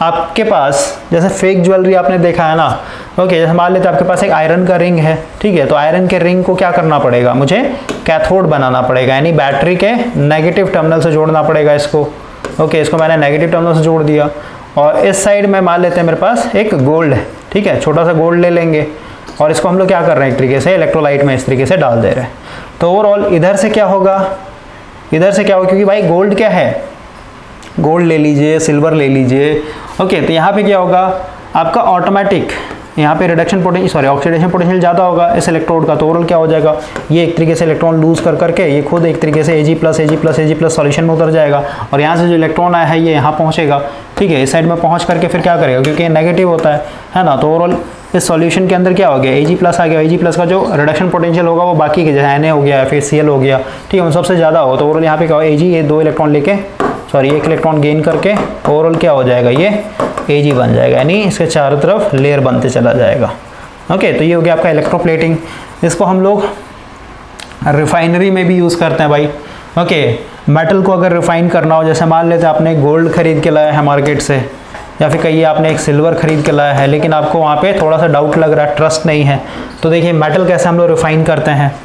आपके पास जैसे फेक ज्वेलरी आपने देखा है ना, ओके, जैसे मान लेते हैं आपके पास एक आयरन का रिंग है, ठीक है, तो आयरन के रिंग को क्या करना पड़ेगा, मुझे कैथोड बनाना पड़ेगा, यानी बैटरी के नेगेटिव टर्मिनल से जोड़ना पड़ेगा इसको। ओके, इसको मैंने नेगेटिव टर्मिनल से जोड़ दिया, और इस साइड में मान लेते हैं मेरे पास एक गोल्ड है, ठीक है, छोटा सा गोल्ड ले लेंगे और इसको हम लोग क्या कर रहे हैं, एक तरीके से इलेक्ट्रोलाइट में इस तरीके से डाल दे रहे हैं। तो ओवरऑल इधर से क्या होगा, क्योंकि भाई गोल्ड क्या है, गोल्ड ले लीजिए, सिल्वर ले लीजिए। ओके, तो यहाँ पे क्या होगा आपका ऑटोमेटिक, यहाँ पे ऑक्सीडेशन पोटेंशियल ज़्यादा होगा इस इलेक्ट्रोड का। तो ओवरऑल क्या हो जाएगा, ये एक तरीके से इलेक्ट्रॉन लूज कर करके ये खुद एक तरीके से Ag+ सॉल्यूशन में उतर जाएगा, और यहाँ से जो इलेक्ट्रॉन आया है ये यहाँ पहुँचेगा, ठीक है, इस साइड में पहुँच करके फिर क्या करेगा, क्योंकि ये नेगेटिव होता है ना। तो ओवरऑल इस सॉल्यूशन के अंदर क्या हो गया, Ag+ आ गया। Ag+ का जो रिडक्शन पोटेंशियल होगा वो बाकी के जैसे Na हो गया फिर Cl हो गया, ठीक है, उन सबसे ज़्यादा हो। तो ओवरऑल यहाँ पे क्या हो, Ag ये 2 इलेक्ट्रॉन लेके एक इलेक्ट्रॉन गेन करके ओवरऑल क्या हो जाएगा, ये Ag बन जाएगा, यानी इसके चारों तरफ लेयर बनते चला जाएगा। ओके, तो ये हो गया आपका इलेक्ट्रोप्लेटिंग। इसको हम लोग रिफाइनरी में भी यूज़ करते हैं भाई। ओके, मेटल को अगर रिफाइन करना हो, जैसे मान लेते हैं आपने गोल्ड खरीद के लाया है मार्केट से, या फिर कहिए आपने एक सिल्वर खरीद के लाया है, लेकिन आपको वहाँ पे थोड़ा सा डाउट लग रहा है, ट्रस्ट नहीं है, तो देखिए मेटल कैसे हम लोग रिफाइन करते हैं।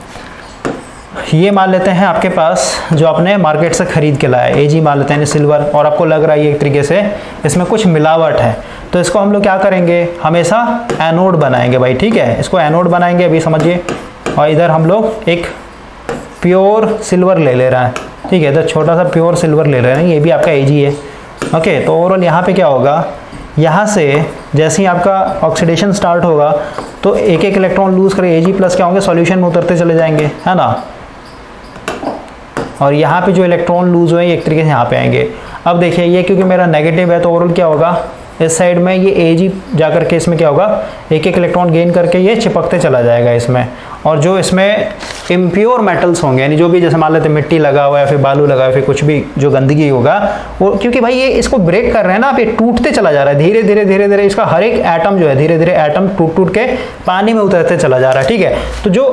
ये मान लेते हैं आपके पास जो आपने मार्केट से खरीद के लाया है, Ag मान लेते हैं सिल्वर, और आपको लग रहा है ये एक तरीके से इसमें कुछ मिलावट है, तो इसको हम लोग क्या करेंगे, हमेशा एनोड बनाएंगे भाई, ठीक है, इसको एनोड बनाएंगे अभी समझिए। और इधर हम लोग एक प्योर सिल्वर ले रहे हैं, ठीक है, इधर छोटा सा प्योर सिल्वर ले रहे हैं, ये भी आपका Ag है। ओके, तो ओवरऑल यहाँ पे क्या होगा, यहाँ से जैसे ही आपका ऑक्सीडेशन स्टार्ट होगा तो एक एक इलेक्ट्रॉन लूज करके Ag+ क्या होंगे, सॉल्यूशन में उतरते चले जाएंगे, है ना। और यहाँ पे जो इलेक्ट्रॉन लूज हुए एक तरीके से यहाँ पे आएंगे। अब देखिए ये क्योंकि मेरा नेगेटिव है तो ओवरऑल क्या होगा, इस साइड में ये Ag जाकर के इसमें क्या होगा, एक एक इलेक्ट्रॉन गेन करके ये चिपकते चला जाएगा इसमें। और जो इसमें इम्प्योर मेटल्स होंगे, यानी जो भी जैसे मान लेते मिट्टी लगा हुआ है, फिर बालू लगा हुआ है, फिर कुछ भी जो गंदगी होगा वो, क्योंकि भाई ये इसको ब्रेक कर रहे हैं ना आप, ये टूटते चला जा रहा है धीरे धीरे धीरे धीरे, इसका हर एक एटम जो है धीरे धीरे एटम टूट टूट के पानी में उतरते चला जा रहा है। ठीक है, तो जो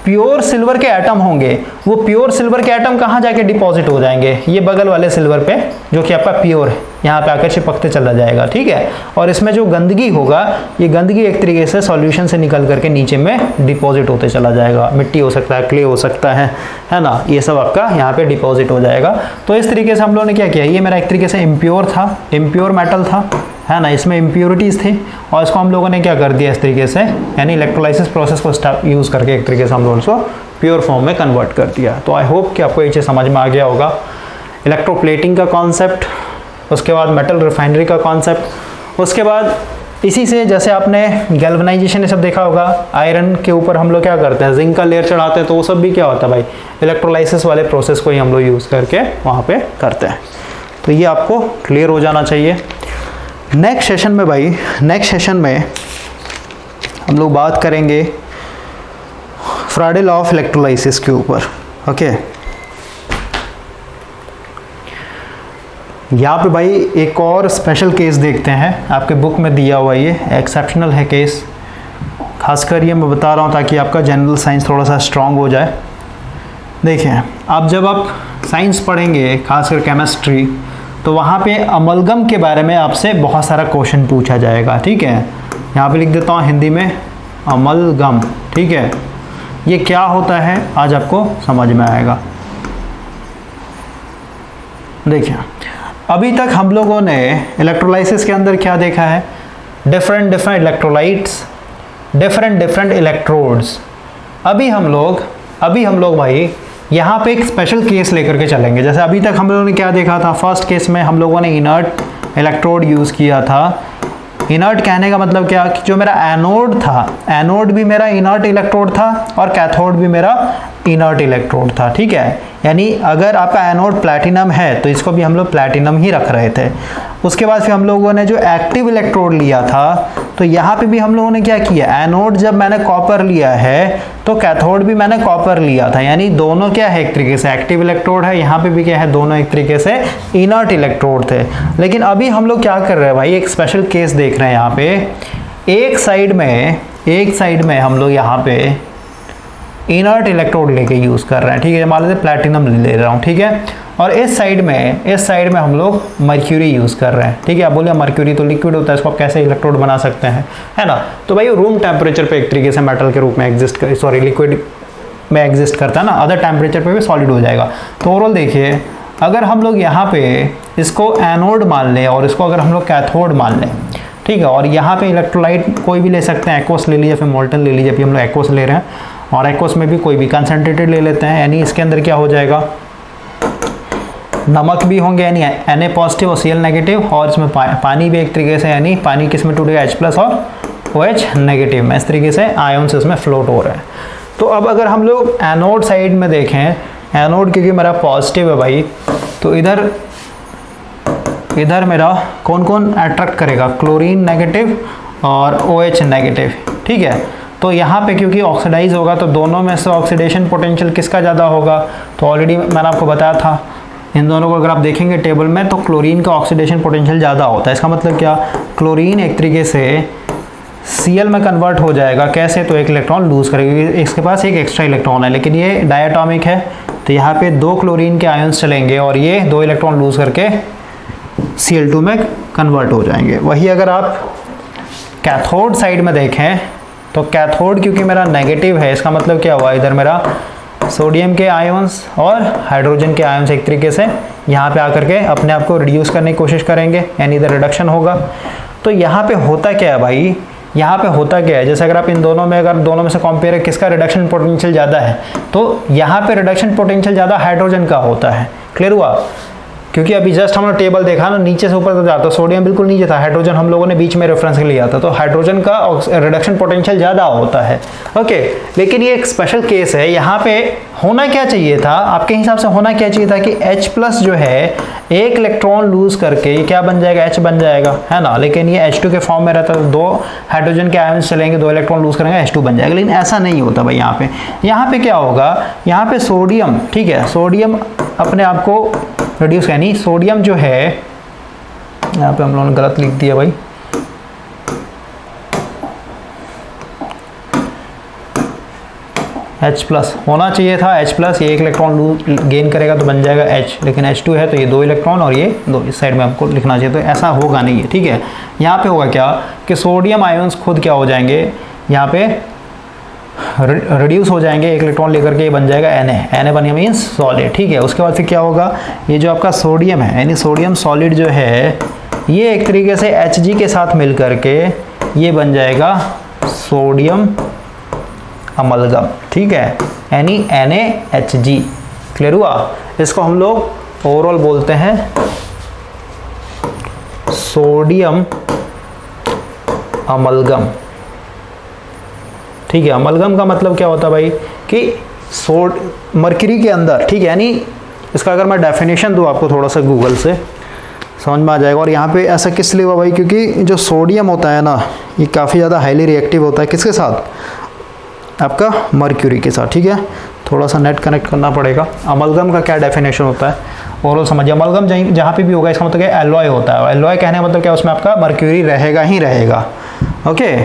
प्योर सिल्वर के एटम होंगे वो प्योर सिल्वर के एटम कहाँ जाके डिपॉजिट हो जाएंगे, ये बगल वाले सिल्वर पे जो कि आपका प्योर है, यहाँ पे आकर चिपकते चला जाएगा। ठीक है, और इसमें जो गंदगी होगा ये गंदगी एक तरीके से सॉल्यूशन से निकल करके नीचे में डिपॉजिट होते चला जाएगा, मिट्टी हो सकता है, क्ले हो सकता है ना, ये सब आपका यहाँ पे डिपॉजिट हो जाएगा। तो इस तरीके से हम लोगों ने क्या किया, ये मेरा एक तरीके से इम्प्योर था, इम्प्योर मेटल था, है ना, इसमें इम्प्योरिटीज़ थी, और इसको हम लोगों ने क्या कर दिया इस तरीके से, यानी इलेक्ट्रोलाइसिस प्रोसेस को यूज़ करके एक तरीके से हम लोगों को प्योर फॉर्म में कन्वर्ट कर दिया। तो आई होप कि आपको ये चीज़ समझ में आ गया होगा, इलेक्ट्रोप्लेटिंग का कॉन्सेप्ट, उसके बाद मेटल रिफाइनरी का कॉन्सेप्ट, उसके बाद इसी से जैसे आपने गैल्वनाइजेशन ये सब देखा होगा, आयरन के ऊपर हम लोग क्या करते हैं, जिंक का लेयर चढ़ाते हैं, तो वो सब भी क्या होता है भाई, इलेक्ट्रोलाइसिस वाले प्रोसेस को ही हम लोग यूज़ करके वहाँ पे करते हैं। तो ये आपको क्लियर हो जाना चाहिए। नेक्स्ट सेशन में भाई, नेक्स्ट सेशन में हम लोग बात करेंगे फ्राडे लॉ ऑफ इलेक्ट्रोलाइसिस के ऊपर। ओके, यहाँ पे भाई एक और स्पेशल केस देखते हैं, आपके बुक में दिया हुआ ये एक्सेप्शनल है केस, खासकर ये मैं बता रहा हूँ ताकि आपका जनरल साइंस थोड़ा सा स्ट्रांग हो जाए। देखिए, आप जब आप साइंस पढ़ेंगे, खासकर केमिस्ट्री, तो वहाँ पे अमलगम के बारे में आपसे बहुत सारा क्वेश्चन पूछा जाएगा। ठीक है, यहाँ पे लिख देता हूँ हिंदी में अमलगम। ठीक है, ये क्या होता है आज आपको समझ में आएगा। देखिए, अभी तक हम लोगों ने इलेक्ट्रोलाइसिस के अंदर क्या देखा है, different different electrolytes, different different electrodes. अभी हम लोग भाई यहाँ पे एक स्पेशल केस लेकर के चलेंगे। जैसे अभी तक हम लोगों ने क्या देखा था, फर्स्ट केस में हम लोगों ने इनर्ट इलेक्ट्रोड यूज़ किया था। इनर्ट कहने का मतलब क्या, कि जो मेरा एनोड था, एनोड भी मेरा इनर्ट इलेक्ट्रोड था और कैथोड भी मेरा इनर्ट इलेक्ट्रोड था। ठीक है, यानी अगर आपका एनोड प्लैटिनम है तो इसको भी हम लोग प्लैटिनम ही रख रहे थे। उसके बाद फिर हम लोगों ने जो एक्टिव इलेक्ट्रोड लिया था, तो यहाँ पे भी हम लोगों ने क्या किया, एनोड जब मैंने कॉपर लिया है तो कैथोड भी मैंने कॉपर लिया था, यानी दोनों क्या है एक तरीके से एक्टिव इलेक्ट्रोड है, यहाँ पे भी क्या है, दोनों एक तरीके से इनर्ट इलेक्ट्रोड थे। लेकिन अभी हम लोग क्या कर रहे हैं भाई, एक स्पेशल केस देख रहे हैं। यहाँ पे एक साइड में हम लोग यहाँ पे इनर्ट इलेक्ट्रोड लेके यूज़ कर रहे हैं। ठीक है, मान लीजिए प्लैटिनम ले रहा हूँ। ठीक है, और इस साइड में हम लोग मर्क्यूरी यूज़ कर रहे हैं। ठीक है, आप बोले मर्क्यूरी तो लिक्विड होता है, इसको आप कैसे इलेक्ट्रोड बना सकते हैं, है ना। तो भाई रूम टेम्परेचर पे एक तरीके से मेटल के रूप में लिक्विड में एग्जिस्ट करता है ना, अदर टेम्परेचर पे भी सॉलिड हो जाएगा। तो ओवरऑल देखिए, अगर हम लोग यहाँ पे इसको एनोड मान लें और इसको अगर हम लोग कैथोड मान लें, ठीक है, और यहाँ पे इलेक्ट्रोलाइट कोई भी ले सकते हैं, एक्वस ले लीजिए, फिर मोल्टन ले लीजिए, अभी हम लोग एक्वस ले रहे हैं, और एक्वस में भी कोई भी कंसनट्रेटेड ले लेते हैं, यानी इसके अंदर क्या हो जाएगा, नमक भी होंगे, यानी Na पॉजिटिव और Cl नेगेटिव, और इसमें पानी भी एक तरीके से, यानी पानी किस में टूटेगा, H+ और OH नेगेटिव में, इस तरीके से आयन्स इसमें फ्लोट हो रहे हैं। तो अब अगर हम लोग एनोड साइड में देखें, एनोड क्योंकि मेरा पॉजिटिव है भाई, तो इधर मेरा कौन कौन अट्रैक्ट करेगा, क्लोरीन नेगेटिव और OH नेगेटिव। ठीक है, तो यहाँ पे क्योंकि ऑक्सीडाइज होगा तो दोनों में से ऑक्सीडेशन पोटेंशियल किसका ज़्यादा होगा, तो ऑलरेडी मैंने आपको बताया था, इन दोनों को अगर आप देखेंगे टेबल में तो क्लोरीन का ऑक्सीडेशन पोटेंशियल ज़्यादा होता है। इसका मतलब क्या, क्लोरीन एक तरीके से Cl में कन्वर्ट हो जाएगा, कैसे, तो एक इलेक्ट्रॉन लूज़ करेगा, इसके पास एक एक्स्ट्रा इलेक्ट्रॉन है, लेकिन ये डायटॉमिक है, तो यहाँ पे 2 क्लोरीन के आयन्स चलेंगे और ये 2 इलेक्ट्रॉन लूज़ करके Cl2 में कन्वर्ट हो जाएंगे। वही अगर आप कैथोड साइड में देखें तो कैथोड क्योंकि मेरा नेगेटिव है, इसका मतलब क्या हुआ, इधर मेरा सोडियम के आयन्स और हाइड्रोजन के आयन्स एक तरीके से यहाँ पे आकर के अपने आप को रिड्यूस करने की कोशिश करेंगे, यानी इधर रिडक्शन होगा। तो यहाँ पे होता क्या है भाई, यहाँ पे होता क्या है, जैसे अगर आप इन दोनों में, अगर दोनों में से कंपेयर है किसका रिडक्शन पोटेंशियल ज़्यादा है, तो यहाँ पे रिडक्शन पोटेंशियल ज़्यादा हाइड्रोजन का होता है। क्लियर हुआ, क्योंकि अभी जस्ट हमने टेबल देखा ना, नीचे से ऊपर तक जाता, सोडियम बिल्कुल नीचे था, हाइड्रोजन हम लोगों ने बीच में रेफरेंस लिया था, तो हाइड्रोजन का रिडक्शन पोटेंशियल ज़्यादा होता है। ओके, लेकिन ये एक स्पेशल केस है। यहाँ पे होना क्या चाहिए था, आपके हिसाब से होना क्या चाहिए था कि H+ जो है एक इलेक्ट्रॉन लूज करके क्या बन जाएगा, H बन जाएगा, है ना। लेकिन ये H2 के फॉर्म में रहता है, तो 2 हाइड्रोजन के आयंस चलेंगे, 2 इलेक्ट्रॉन लूज करेंगे, H2 बन जाएगा। लेकिन ऐसा नहीं होता भाई। यहाँ पे क्या होगा, यहाँ पे सोडियम, ठीक है, सोडियम अपने आप को रिड्यूस, यानी सोडियम जो है, यहाँ पे हम लोगों ने गलत लिख दिया भाई, H+ होना चाहिए था H+, ये एक इलेक्ट्रॉन गेन करेगा तो बन जाएगा H, लेकिन H2 है तो ये 2 इलेक्ट्रॉन और ये 2 इस साइड में हमको लिखना चाहिए, तो ऐसा होगा नहीं है, ठीक है। यहाँ पे होगा क्या कि सोडियम आयंस खुद क्या हो जाएंगे, यहाँ पे रिड्यूस हो जाएंगे, एक इलेक्ट्रॉन लेकर के ये बन जाएगा Na बन गया मीन्स सॉलिड, ठीक है। उसके बाद फिर क्या होगा, ये जो आपका सोडियम है, यानी सोडियम सॉलिड जो है, ये एक तरीके से Hg के साथ मिल करके ये बन जाएगा सोडियम अमलगम, ठीक है, यानी NaHg। क्लियर हुआ। इसको हम लोग ओवरऑल बोलते हैं सोडियम अमलगम, ठीक है। अमलगम का मतलब क्या होता है भाई कि मर्क्यूरी के अंदर, ठीक है, यानी इसका अगर मैं डेफिनेशन दूँ आपको थोड़ा सा गूगल से समझ में आ जाएगा। और यहाँ पे ऐसा किस लिए हुआ भाई, क्योंकि जो सोडियम होता है ना, ये काफ़ी ज़्यादा हाईली रिएक्टिव होता है, किसके साथ, आपका मर्क्यूरी के साथ, ठीक है। थोड़ा सा नेट कनेक्ट करना पड़ेगा। अमलगम का क्या डेफिनेशन होता है और समझिए, अमलगम जहाँ पे भी होगा इसका मतलब क्या, एलॉय होता है। एलॉय कहने का मतलब क्या, उसमें आपका मर्क्यूरी रहेगा ही रहेगा। ओके,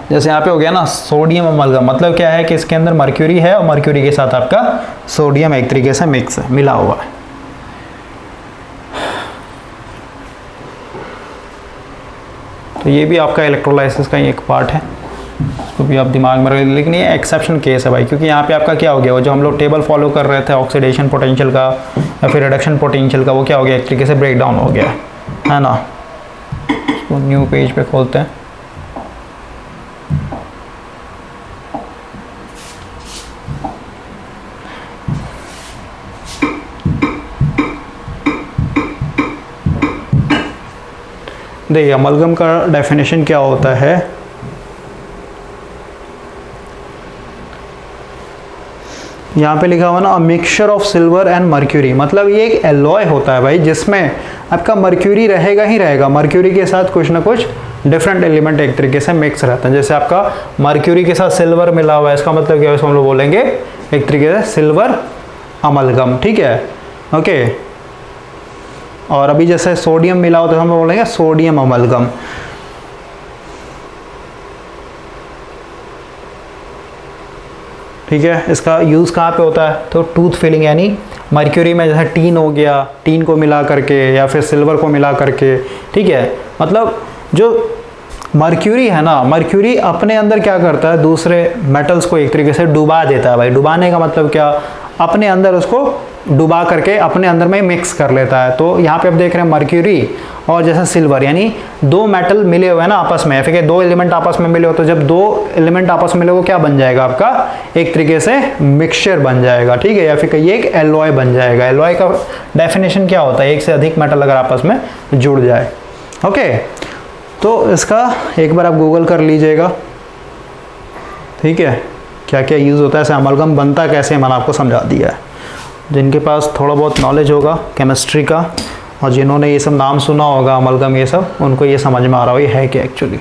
जैसे यहाँ पे हो गया ना सोडियम अमलगम, मतलब क्या है कि इसके अंदर मर्क्यूरी है और मर्क्यूरी के साथ आपका सोडियम एक तरीके से मिक्स है, मिला हुआ है। तो ये भी आपका इलेक्ट्रोलाइसिस का एक पार्ट है, इसको भी आप दिमाग में रखें। लेकिन ये एक्सेप्शन केस है भाई, क्योंकि यहाँ पे आपका क्या हो गया, वो जो हम लोग टेबल फॉलो कर रहे थे ऑक्सीडेशन पोटेंशियल का या फिर रिडक्शन पोटेंशियल का, वो क्या हो गया, एक तरीके से ब्रेक डाउन हो गया है ना। इसको न्यू पेज पे खोलते हैं। देखिए अमलगम का डेफिनेशन क्या होता है, यहाँ पे लिखा हुआ ना, a mixture of silver and mercury, मतलब ये एक एलॉय होता है भाई, जिसमें आपका मर्क्यूरी रहेगा ही रहेगा, मर्क्यूरी के साथ कुछ ना कुछ डिफरेंट एलिमेंट एक तरीके से मिक्स रहता है। जैसे आपका मर्क्यूरी के साथ सिल्वर मिला हुआ है, इसका मतलब क्या है, इसको हम लोग बोलेंगे एक तरीके से सिल्वर अमलगम, ठीक है। ओके, और अभी जैसे सोडियम मिला हो तो हम लोग बोलेंगे सोडियम अमलगम। ठीक है, इसका यूज़ कहाँ पे होता है, तो टूथ फिलिंग, यानी मर्क्यूरी में जैसे टीन हो गया, टीन को मिला करके या फिर सिल्वर को मिला करके, ठीक है। मतलब जो मर्क्यूरी है ना, मर्क्यूरी अपने अंदर क्या करता है, दूसरे मेटल्स को एक तरीके से डुबा देता है भाई। डुबाने का मतलब क्या, अपने अंदर उसको डुबा करके अपने अंदर में मिक्स कर लेता है। तो यहाँ पे आप देख रहे हैं मर्क्यूरी और जैसे सिल्वर, यानी 2 मेटल मिले हुए हैं ना आपस में, फिर 2 एलिमेंट आपस में मिले हो, तो जब 2 एलिमेंट आपस में मिले वो क्या बन जाएगा, आपका एक तरीके से मिक्सचर बन जाएगा, ठीक है, या फिर ये एक एलॉय बन जाएगा। एलॉय का डेफिनेशन क्या होता है, एक से अधिक मेटल अगर आपस में जुड़ जाए। ओके, तो इसका एक बार आप गूगल कर लीजिएगा, ठीक है, क्या क्या यूज़ होता है, ऐसे अमलगम बनता कैसे, मैंने आपको समझा दिया है। जिनके पास थोड़ा बहुत नॉलेज होगा केमिस्ट्री का और जिन्होंने ये सब नाम सुना होगा अमलगम, ये सब, उनको ये समझ में आ रहा हो ये है क्या एक्चुअली।